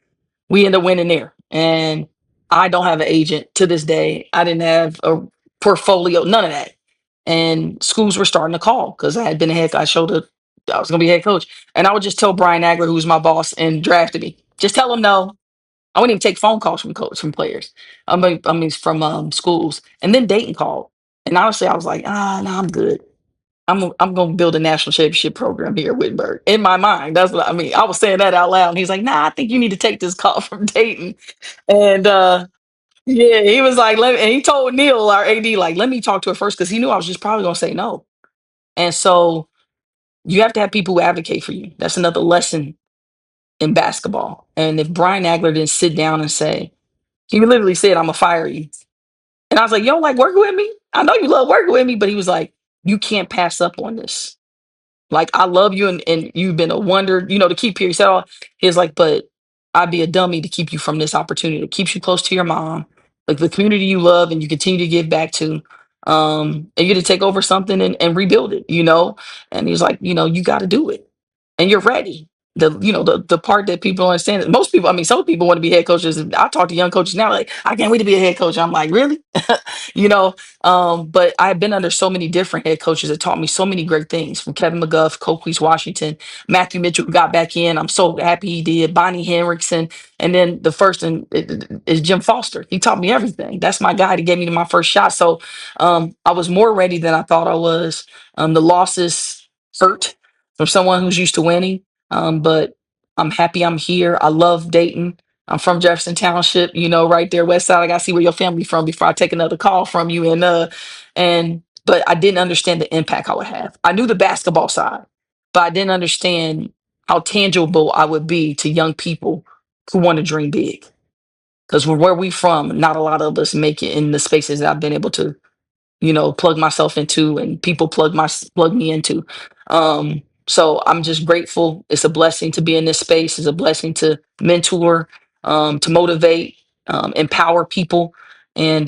we ended up winning there. And I don't have an agent to this day. I didn't have a portfolio, none of that. And schools were starting to call because I had been I was going to be head coach. And I would just tell Brian Agler, who was my boss and drafted me, just tell him no. I wouldn't even take phone calls from players. From schools. And then Dayton called. And honestly, I was like, no, I'm good. I'm going to build a national championship program here at Wittenberg. In my mind, that's what I mean. I was saying that out loud. And he's like, nah, I think you need to take this call from Dayton. And he was like, and he told Neil, our AD, like, let me talk to her first, because he knew I was just probably going to say no. And so you have to have people who advocate for you. That's another lesson in basketball. And if Brian Agler didn't sit down and say, he literally said, I'm going to fire you. And I was like, you don't like working with me? I know you love working with me. But he was like, you can't pass up on this. Like, I love you and you've been a wonder, to keep here. He said, he was like, but I'd be a dummy to keep you from this opportunity. It keeps you close to your mom, like the community you love and you continue to give back to. And you to take over something and rebuild it, And he's like, you got to do it. And you're ready. The part that people don't understand, most people, some people want to be head coaches. I talk to young coaches now, like, I can't wait to be a head coach. I'm like, really? But I've been under so many different head coaches that taught me so many great things, from Kevin McGuff, Coquise Washington, Matthew Mitchell, who got back in. I'm so happy he did. Bonnie Henriksen. And then the first is Jim Foster. He taught me everything. That's my guy. He gave me my first shot. So I was more ready than I thought I was. The losses hurt from someone who's used to winning. But I'm happy I'm here. I love Dayton. I'm from Jefferson Township, right there, West Side. I got to see where your family from before I take another call from you. But I didn't understand the impact I would have. I knew the basketball side. but I didn't understand how tangible I would be to young people who want to dream big. Because where we from, not a lot of us make it in the spaces that I've been able to, plug myself into, and people plug me into. So I'm just grateful. It's a blessing to be in this space. It's a blessing to mentor, to motivate, empower people, and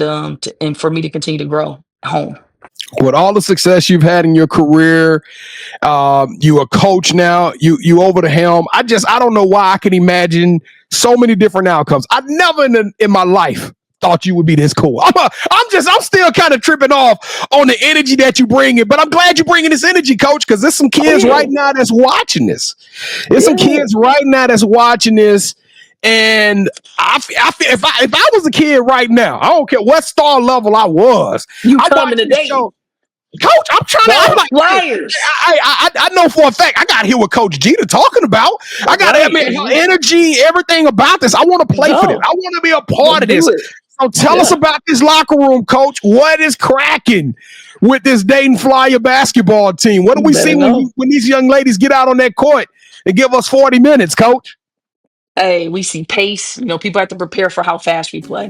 for me to continue to grow at home. With all the success you've had in your career, you a coach now. You over the helm. I don't know why I can imagine so many different outcomes. I never in my life thought you would be this cool. I'm still kind of tripping off on the energy that you bring in, but I'm glad you're bringing this energy, Coach, because there's some kids right now that's watching this. There's some kids right now that's watching this. And I feel if I was a kid right now, I don't care what star level I was. You coming to Dayton. Coach, I'm trying to. I'm like, Flyers. I know for a fact. I got to hear what Coach Jeter talking about. I got to admit, energy, everything about this. I want to play for this. I want to be a part of this. So tell us about this locker room, Coach. What is cracking with this Dayton Flyer basketball team? What do we see when these young ladies get out on that court and give us 40 minutes, Coach? Hey, we see pace. People have to prepare for how fast we play.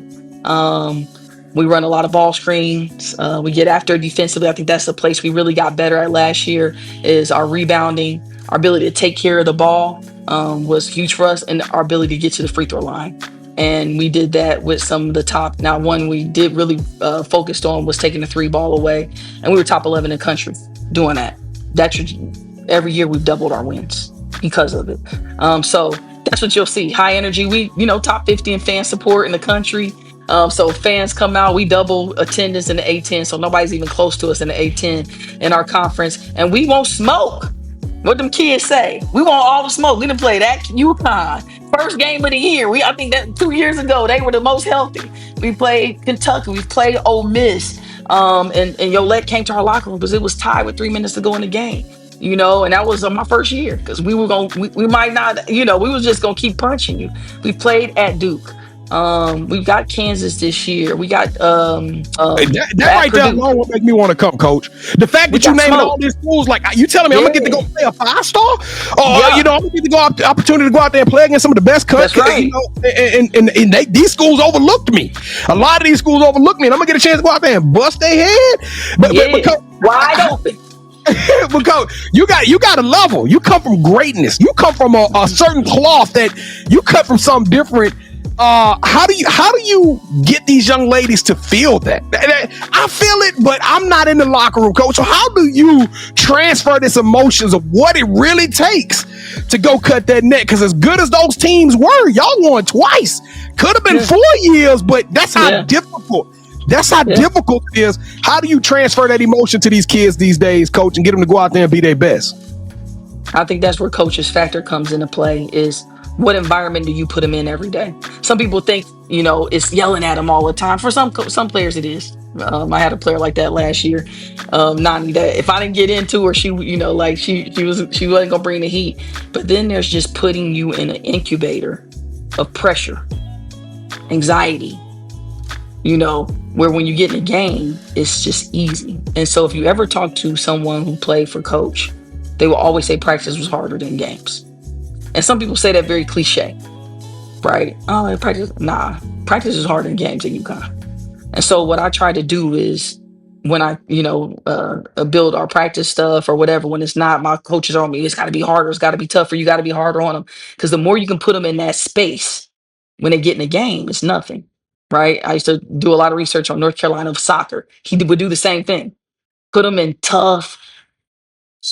We run a lot of ball screens. We get after defensively. I think that's the place we really got better at last year, is our rebounding. Our ability to take care of the ball was huge for us, and our ability to get to the free throw line. And we did that with some of the top. Now, one we did really focused on was taking the 3 ball away, and we were top 11 in the country doing that. Every year we've doubled our wins because of it. So that's what you'll see. High energy. We, top 50 in fan support in the country. So fans come out, we double attendance in the A10, so nobody's even close to us in the A10 in our conference, and we won't smoke. What them kids say? We want all the smoke. We done played at UConn, first game of the year. I think that 2 years ago they were the most healthy. We played Kentucky, we played Ole Miss, and Yolette came to our locker room because it was tied with 3 minutes to go in the game. And that was my first year, because we might not, we was just gonna keep punching you. We played at Duke. We've got Kansas this year. We got that right there alone will make me want to come, Coach. The fact that you named all these schools, like you telling me I'm gonna get to go play a 5-star, I'm gonna get to go opportunity to go out there and play against some of the best countries. That's right. And these schools overlooked me. A lot of these schools overlooked me, and I'm gonna get a chance to go out there and bust their head. But wide open. Because you got a level. You come from greatness. You come from a certain cloth that you cut from something different. How do you get these young ladies to feel that? I feel it, but I'm not in the locker room, Coach. So how do you transfer this emotions of what it really takes to go cut that net? Because as good as those teams were, y'all won twice. Could have been 4 years, but that's how difficult. That's how difficult it is. How do you transfer that emotion to these kids these days, Coach, and get them to go out there and be their best? I think that's where coach's factor comes into play, is what environment do you put them in every day? Some people think, it's yelling at them all the time. For some players, it is. I had a player like that last year, Nani, that if I didn't get into her, she wasn't gonna bring the heat. But then there's just putting you in an incubator of pressure, anxiety, where when you get in a game, it's just easy. And so if you ever talk to someone who played for coach, they will always say practice was harder than games. And some people say that very cliche, right? Oh, practice is harder than games at UConn. And so what I try to do is, when I, build our practice stuff or whatever, when it's not, my coaches are on me, it's got to be harder, it's got to be tougher, you got to be harder on them. Because the more you can put them in that space, when they get in a game, it's nothing, right? I used to do a lot of research on North Carolina soccer. He would do the same thing. Put them in tough,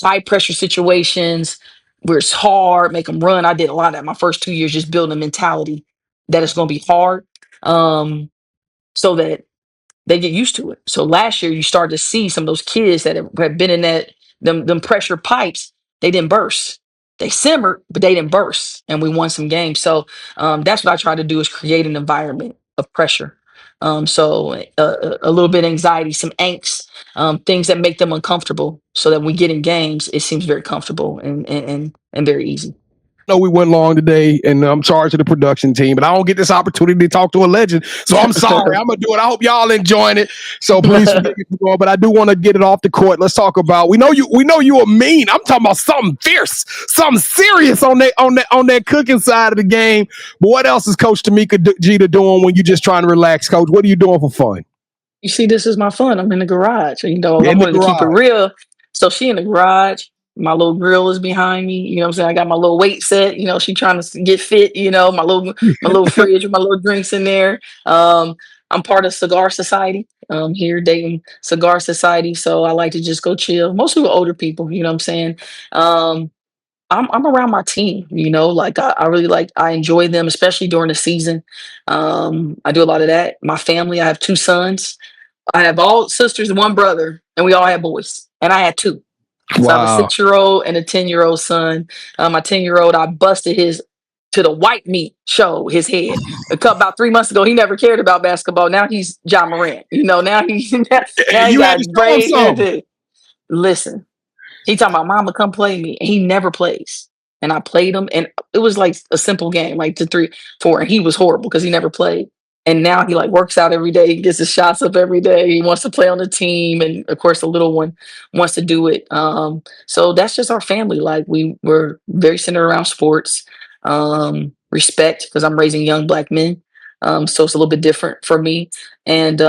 high pressure situations where it's hard, make them run. I did a lot of that my first 2 years, just building a mentality that it's going to be hard, so that they get used to it. So last year, you started to see some of those kids that have been in them pressure pipes. They didn't burst. They simmered, but they didn't burst, and we won some games. So that's what I try to do, is create an environment of pressure. So a little bit of anxiety, some angst, things that make them uncomfortable, so that when we get in games, it seems very comfortable and very easy. know we went long today, and I'm charged to the production team, but I don't get this opportunity to talk to a legend, so I'm sorry. I'm gonna do it. I hope y'all enjoying it. So please forgive me for going, but I do want to get it off the court. Let's talk about. We know you are mean. I'm talking about something fierce, something serious on that cooking side of the game. But what else is Coach Tamika Jeter doing when you're just trying to relax, Coach? What are you doing for fun? You see, this is my fun. I'm in the garage. I'm going to keep it real. So she in the garage. My little grill is behind me. You know what I'm saying? I got my little weight set. She trying to get fit. My little fridge with my little drinks in there. I'm part of Cigar Society here, Dayton Cigar Society. So I like to just go chill. Mostly with older people. You know what I'm saying? I'm around my team. I really I enjoy them, especially during the season. I do a lot of that. My family. I have 2 sons. I have all sisters and 1 brother, and we all have boys. And I had 2. So I have a 6-year-old and a 10-year-old son. My 10-year-old, I busted his to the white meat show, his head. About 3 months ago, he never cared about basketball. Now he's John Morant. Now he got braids. Listen, he talking about mama, come play me. And he never plays. And I played him, and it was like a simple game, like 2, 3, 4. And he was horrible because he never played. And now he works out every day. He gets his shots up every day. He wants to play on the team. And of course, the little one wants to do it. So that's just our family. We're very centered around sports, respect, because I'm raising young Black men. So it's a little bit different for me. And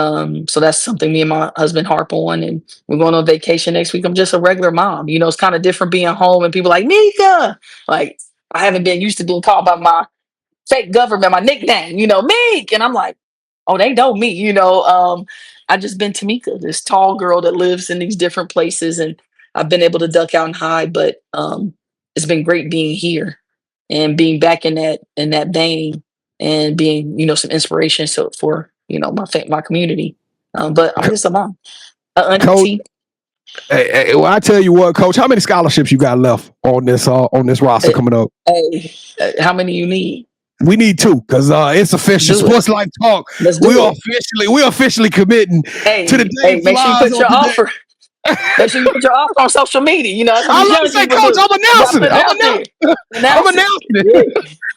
so that's something me and my husband harp on. And we're going on vacation next week. I'm just a regular mom. It's kind of different being home and people like, Mika. I haven't been used to being called by my fake government, my nickname, Meek. And I'm like, oh, they know me, I just been Tamika, this tall girl that lives in these different places. And I've been able to duck out and hide, but it's been great being here and being back in that vein and being, some inspiration for, my community. But I'm just a mom. Coach, well, I tell you what, Coach, how many scholarships you got left on this roster coming up? How many you need? We need 2 because it's official. Sports Life Talk. We officially committing to the day. Make sure you put your offer. Make sure you put your offer on social media. I'm about to say, Coach, I'm announcing it.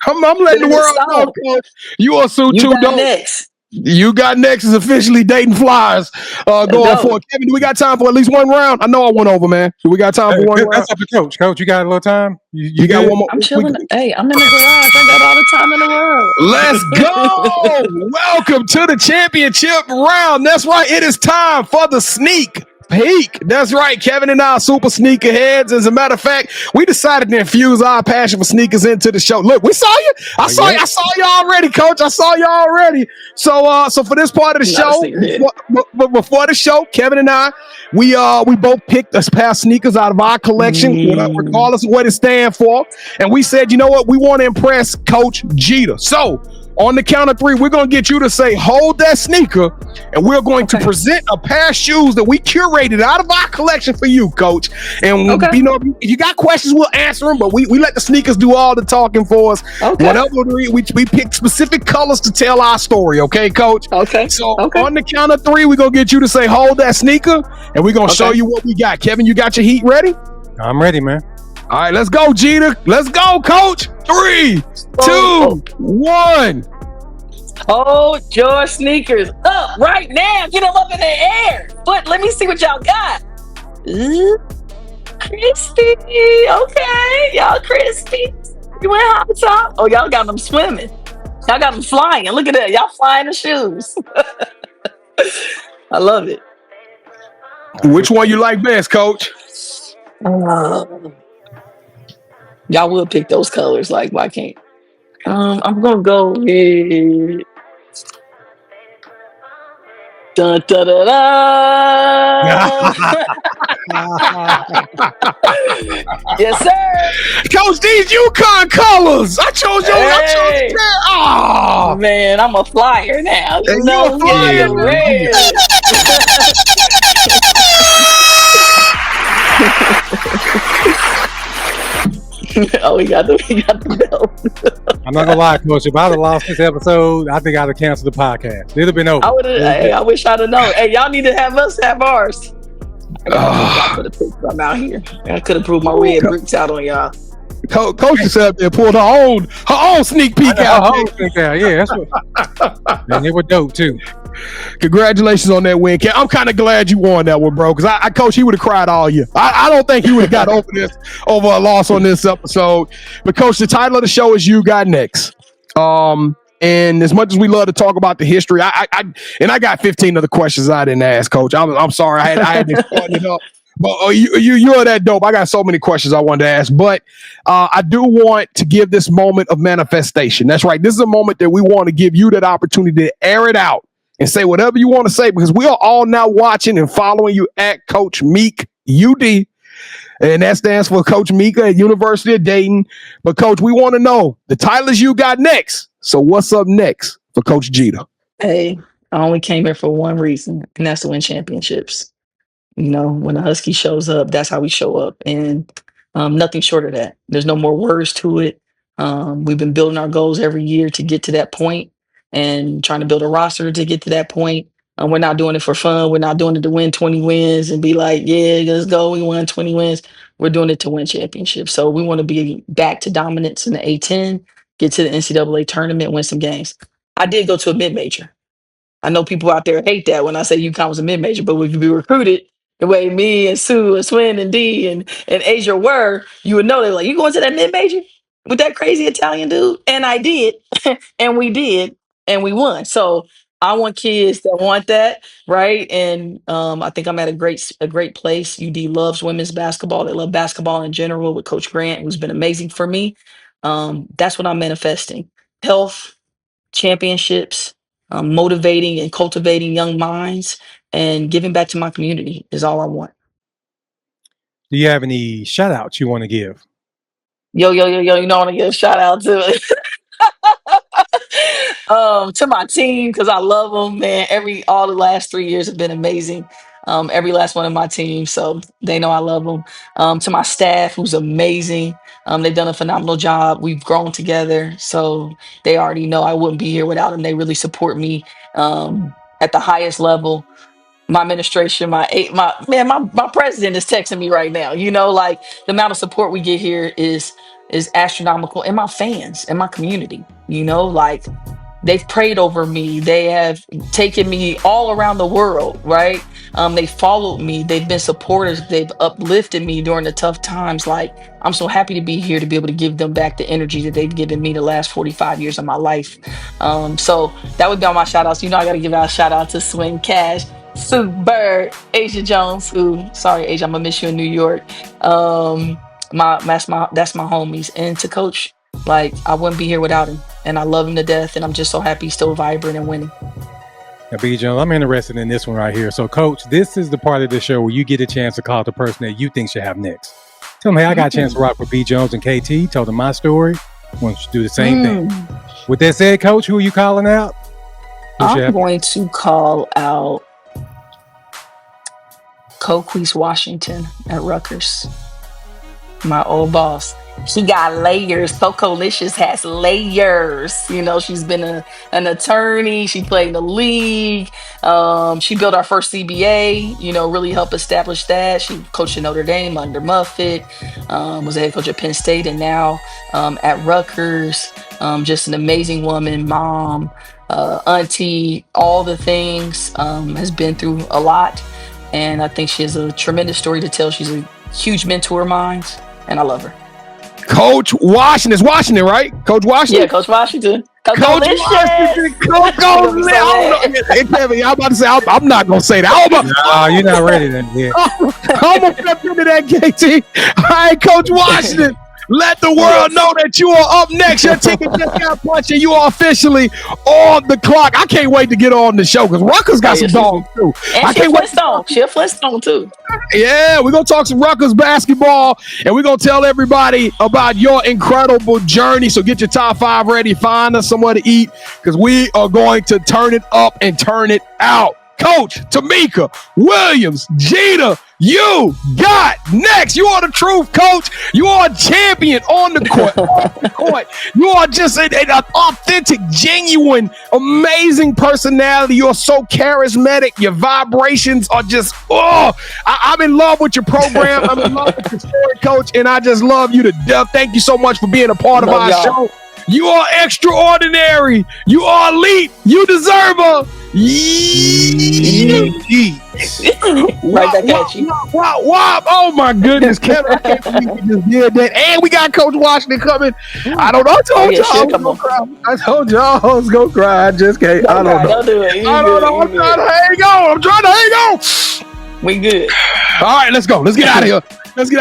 I'm letting the world know, Coach. You are so too dope. Next. You got next is officially Dayton Flyers going for it. Kevin, do we got time for at least 1 round? I know I went over, man. Do we got time for 1 round? That's up to Coach. Coach, you got a little time? You got 1 more? I'm chilling. Hey, I'm in the garage. I got all the time in the world. Let's go. Welcome to the championship round. That's right. It is time for the sneak peek. That's right. Kevin and I are super sneakerheads. As a matter of fact, we decided to infuse our passion for sneakers into the show. Look, we saw you. I saw you already, Coach. I saw you already. So for this part of the show, before the show, Kevin and I, we both picked a pair of sneakers out of our collection, regardless of what it stands for. And we said, you know what? We want to impress Coach Jeter. So on the count of 3, we're going to get you to say, hold that sneaker, and we're going to present a pair of shoes that we curated out of our collection for you, Coach. And, if you got questions, we'll answer them, but we let the sneakers do all the talking for us. Okay. Whatever we pick specific colors to tell our story, okay, Coach? Okay. So on the count of 3, we're going to get you to say, hold that sneaker, and we're going to show you what we got. Kevin, you got your heat ready? I'm ready, man. All right, let's go, Jeter. Let's go, Coach. 3, 2, 1. Hold your sneakers up right now. Get them up in the air. But let me see what y'all got. Ooh, crispy. Okay, y'all crispy. You went hot top. Oh, y'all got them swimming. Y'all got them flying. Look at that. Y'all flying the shoes. I love it. Which one you like best, Coach? Y'all will pick those colors. Why can't? I'm gonna go with dun, da, da, da. Yes, sir. Coach, these UConn colors. I chose your. Hey. Oh man, I'm a flyer now. You know, a flyer. Red. Oh, we got the belt. I'm not gonna lie, Coach. If I'd have lost this episode, I think I'd have canceled the podcast. It'd have been over. I wish I'd have known. Hey, y'all need to have us have ours. I could have picked some out here. I could have proved my red bricks out on y'all. Coach just sat there and pulled her own sneak peek out. Yeah, that's what. And they were dope too. Congratulations on that win, Cam. I'm kind of glad you won that one, bro. Because I coach, he would have cried all year. I don't think he would have got over a loss on this episode. But coach, the title of the show is "You Got Next." And as much as we love to talk about the history, I got 15 other questions I didn't ask, Coach. I'm sorry, I had to point it up. But you're that dope. I got so many questions I wanted to ask, but I do want to give this moment of manifestation. That's right. This is a moment that we want to give you that opportunity to air it out and say whatever you want to say, because we are all now watching and following you at Coach Meek UD. And that stands for Coach Mika at University of Dayton. But Coach, we want to know the title is "You Got Next." So what's up next for Coach Jeter? Hey, I only came here for one reason, and that's to win championships. You know, when the Husky shows up, that's how we show up. And nothing short of that. There's no more words to it. We've been building our goals every year to get to that point and trying to build a roster to get to that point. We're not doing it for fun. We're not doing it to win 20 wins and be like, yeah, let's go. We won 20 wins. We're doing it to win championships. So we want to be back to dominance in the A10, get to the NCAA tournament, win some games. I did go to a mid-major. I know people out there hate that when I say UConn was a mid-major, but if you be recruited the way me and Sue and Swin and D and Asia were, you would know they're like, you going to that mid-major with that crazy Italian dude? And I did, and we did, and we won. So I want kids that want that, right? And I think I'm at a great place. UD loves women's basketball. They love basketball in general with Coach Grant, who's been amazing for me. That's what I'm manifesting. Health, championships, motivating and cultivating young minds, and giving back to my community is all I want. Do you have any shout outs you want to give? Yo, you know, I want to give a shout out to to my team, because I love them, man. All the last 3 years have been amazing. Every last one of my teams, so they know I love them. To my staff, who's amazing. They've done a phenomenal job. We've grown together, so they already know I wouldn't be here without them. They really support me at the highest level. My administration, my president is texting me right now. You know, like the amount of support we get here is astronomical. And my fans and my community, you know, like they've prayed over me. They have taken me all around the world, right? They followed me. They've been supporters. They've uplifted me during the tough times. Like, I'm so happy to be here to be able to give them back the energy that they've given me the last 45 years of my life. So that would be all my shout outs. You know, I got to give out a shout out to Swin Cash, Sue Bird, Asia Jones, sorry, Asia, I'm gonna miss you in New York. That's my homies. And to Coach, like, I wouldn't be here without him. And I love him to death. And I'm just so happy he's still vibrant and winning. Now, B. Jones, I'm interested in this one right here. So, Coach, this is the part of the show where you get a chance to call the person that you think should have next. Tell them, hey, I got a chance to rock with B. Jones and KT. Told them my story. I want you to do the same thing. With that said, Coach, who are you calling out? I'm going to call out Coquise Washington at Rutgers. My old boss. She got layers. Cocolicious has layers. You know, she's been an attorney. She played in the league. She built our first CBA, you know, really helped establish that. She coached at Notre Dame under Muffet, was a head coach at Penn State, and now at Rutgers. Just an amazing woman, mom, auntie, all the things. Has been through a lot. And I think she has a tremendous story to tell. She's a huge mentor of mine, and I love her. Coach Washington is Washington, right? Coach Washington? Yeah, Coach Washington. Coach Washington. I'm about to say, I'm not going to say that. You're not ready then. Yeah. I'm going to step into that, KT. All right, Coach Washington. Let the world know that you are up next. Your ticket just got punched and you are officially on the clock. I can't wait to get on the show because Rutgers got some dogs too. And she's Flintstone. She's a Flintstone too. Yeah, we're going to talk some Rutgers basketball and we're going to tell everybody about your incredible journey. So get your top 5 ready. Find us somewhere to eat because we are going to turn it up and turn it out. Coach Tamika Williams Jeter, you got next. You are the truth, coach. You are a champion on the court. Off the court. You are just an authentic, genuine, amazing personality. You are so charismatic. Your vibrations are just, I'm in love with your program. I'm in love with your story, coach, and I just love you to death. Thank you so much for being a part of our show. You are extraordinary. You are elite. You deserve a right back at you. Wow. Oh my goodness, Kevin, I can't believe we just did that. And we got Coach Washington coming. I don't know. I told y'all I was gonna cry. I just can't. I don't know. Don't do it. I don't know. I'm trying to hang on. We good. All right, let's go. Let's get out of here.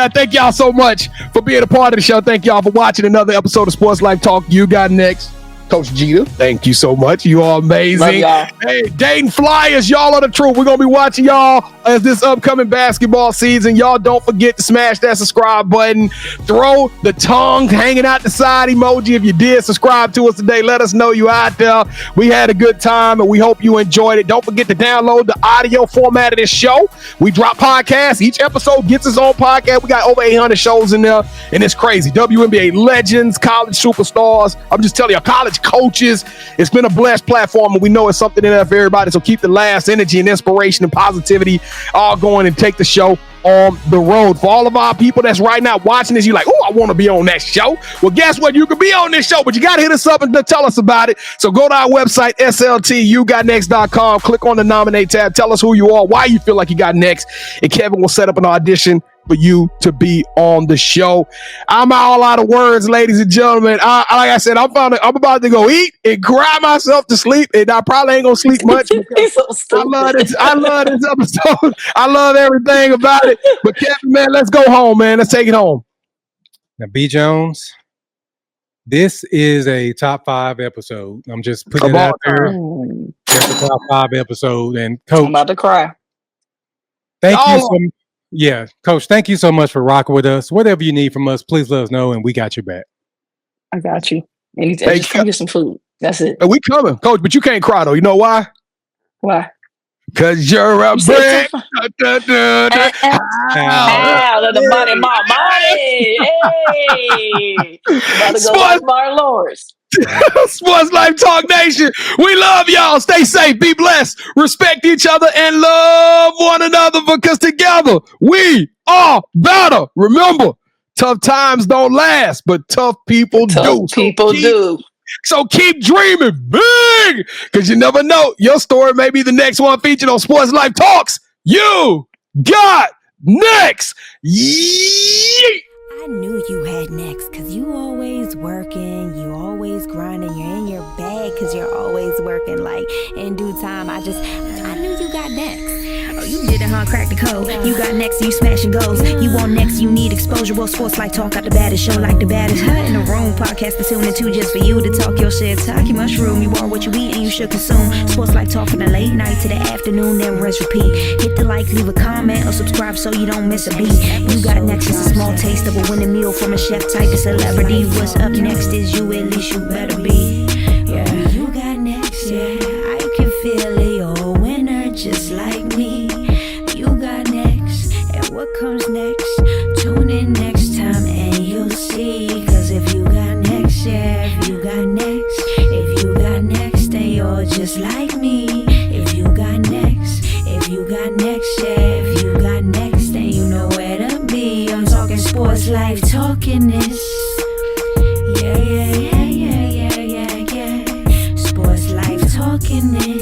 Thank y'all so much for being a part of the show. Thank y'all for watching another episode of Sports Life Talk. You got next. Coach Jeter, thank you so much. You are amazing. Love y'all. Hey, Dayton Flyers, y'all are the truth. We're going to be watching y'all as this upcoming basketball season. Y'all don't forget to smash that subscribe button. Throw the tongue hanging out the side emoji if you did subscribe to us today. Let us know you out there. We had a good time, and we hope you enjoyed it. Don't forget to download the audio format of this show. We drop podcasts. Each episode gets its own podcast. We got over 800 shows in there, and it's crazy. WNBA legends, college superstars. I'm just telling you, college coaches. It's been a blessed platform, and we know it's something in there for everybody. So keep the last energy and inspiration and positivity all going and take the show on the road. For all of our people that's right now watching this, you're like, I want to be on that show. Well, guess what? You can be on this show, but you got to hit us up and tell us about it. So go to our website, sltugotnext.com. Click on the nominate tab. Tell us who you are, why you feel like you got next, and Kevin will set up an audition for you to be on the show. I'm all out of words, ladies and gentlemen. Like I said, I'm about to go eat and cry myself to sleep, and I probably ain't gonna sleep much. He's so stupid. I love this episode. I love everything about it. But Kevin, man, let's go home, man. Let's take it home. Now, B. Jones, this is a top 5 episode. I'm just putting it out there. It's a top 5 episode. And Coach, I'm about to cry. Thank you so much. Yeah, Coach, thank you so much for rocking with us. Whatever you need from us, please let us know, and we got your back. I got you. And just come get some food. That's it. We coming, Coach, but you can't cry, though. You know why? Why? Because you're a brick. Out of the money, my money. Hey. About to go like Martin Lawrence. Sports Life Talk Nation. We love y'all. Stay safe. Be blessed. Respect each other and love one another, because together we are better. Remember, tough times don't last, but tough people do. So keep dreaming big, because you never know. Your story may be the next one featured on Sports Life Talks. You got next. Yeet. I knew you had next, cause you always working, you always grinding, you're in your bag cause you're always working. Like in due time, I knew you got next. Oh, you did it, huh? Crack the code. You got next, you smashing goals. You want next, you need exposure. Well, Sports Life Talk got the baddest show, like the baddest in the room. Podcast to tune into just for you to talk your shit. Talk your mushroom. You are what you eat and you should consume. Sports Life Talk from the late night to the afternoon, then rest repeat. Hit the like, leave a comment, or subscribe so you don't miss a beat. You got next, just a small taste of a winning meal from a chef type of celebrity. What's up next is you, at least you better be. Yeah, you got next, yeah. I can feel it, you're a winner just like me. You got next, and what comes next? Tune in next time and you'll see. Cause if you got next, yeah, if you got next, then you're just like me. If you got next, yeah, if you got next, then you know where to be. I'm talking Sports Life, talking this. Yeah. Sports Life, talking this.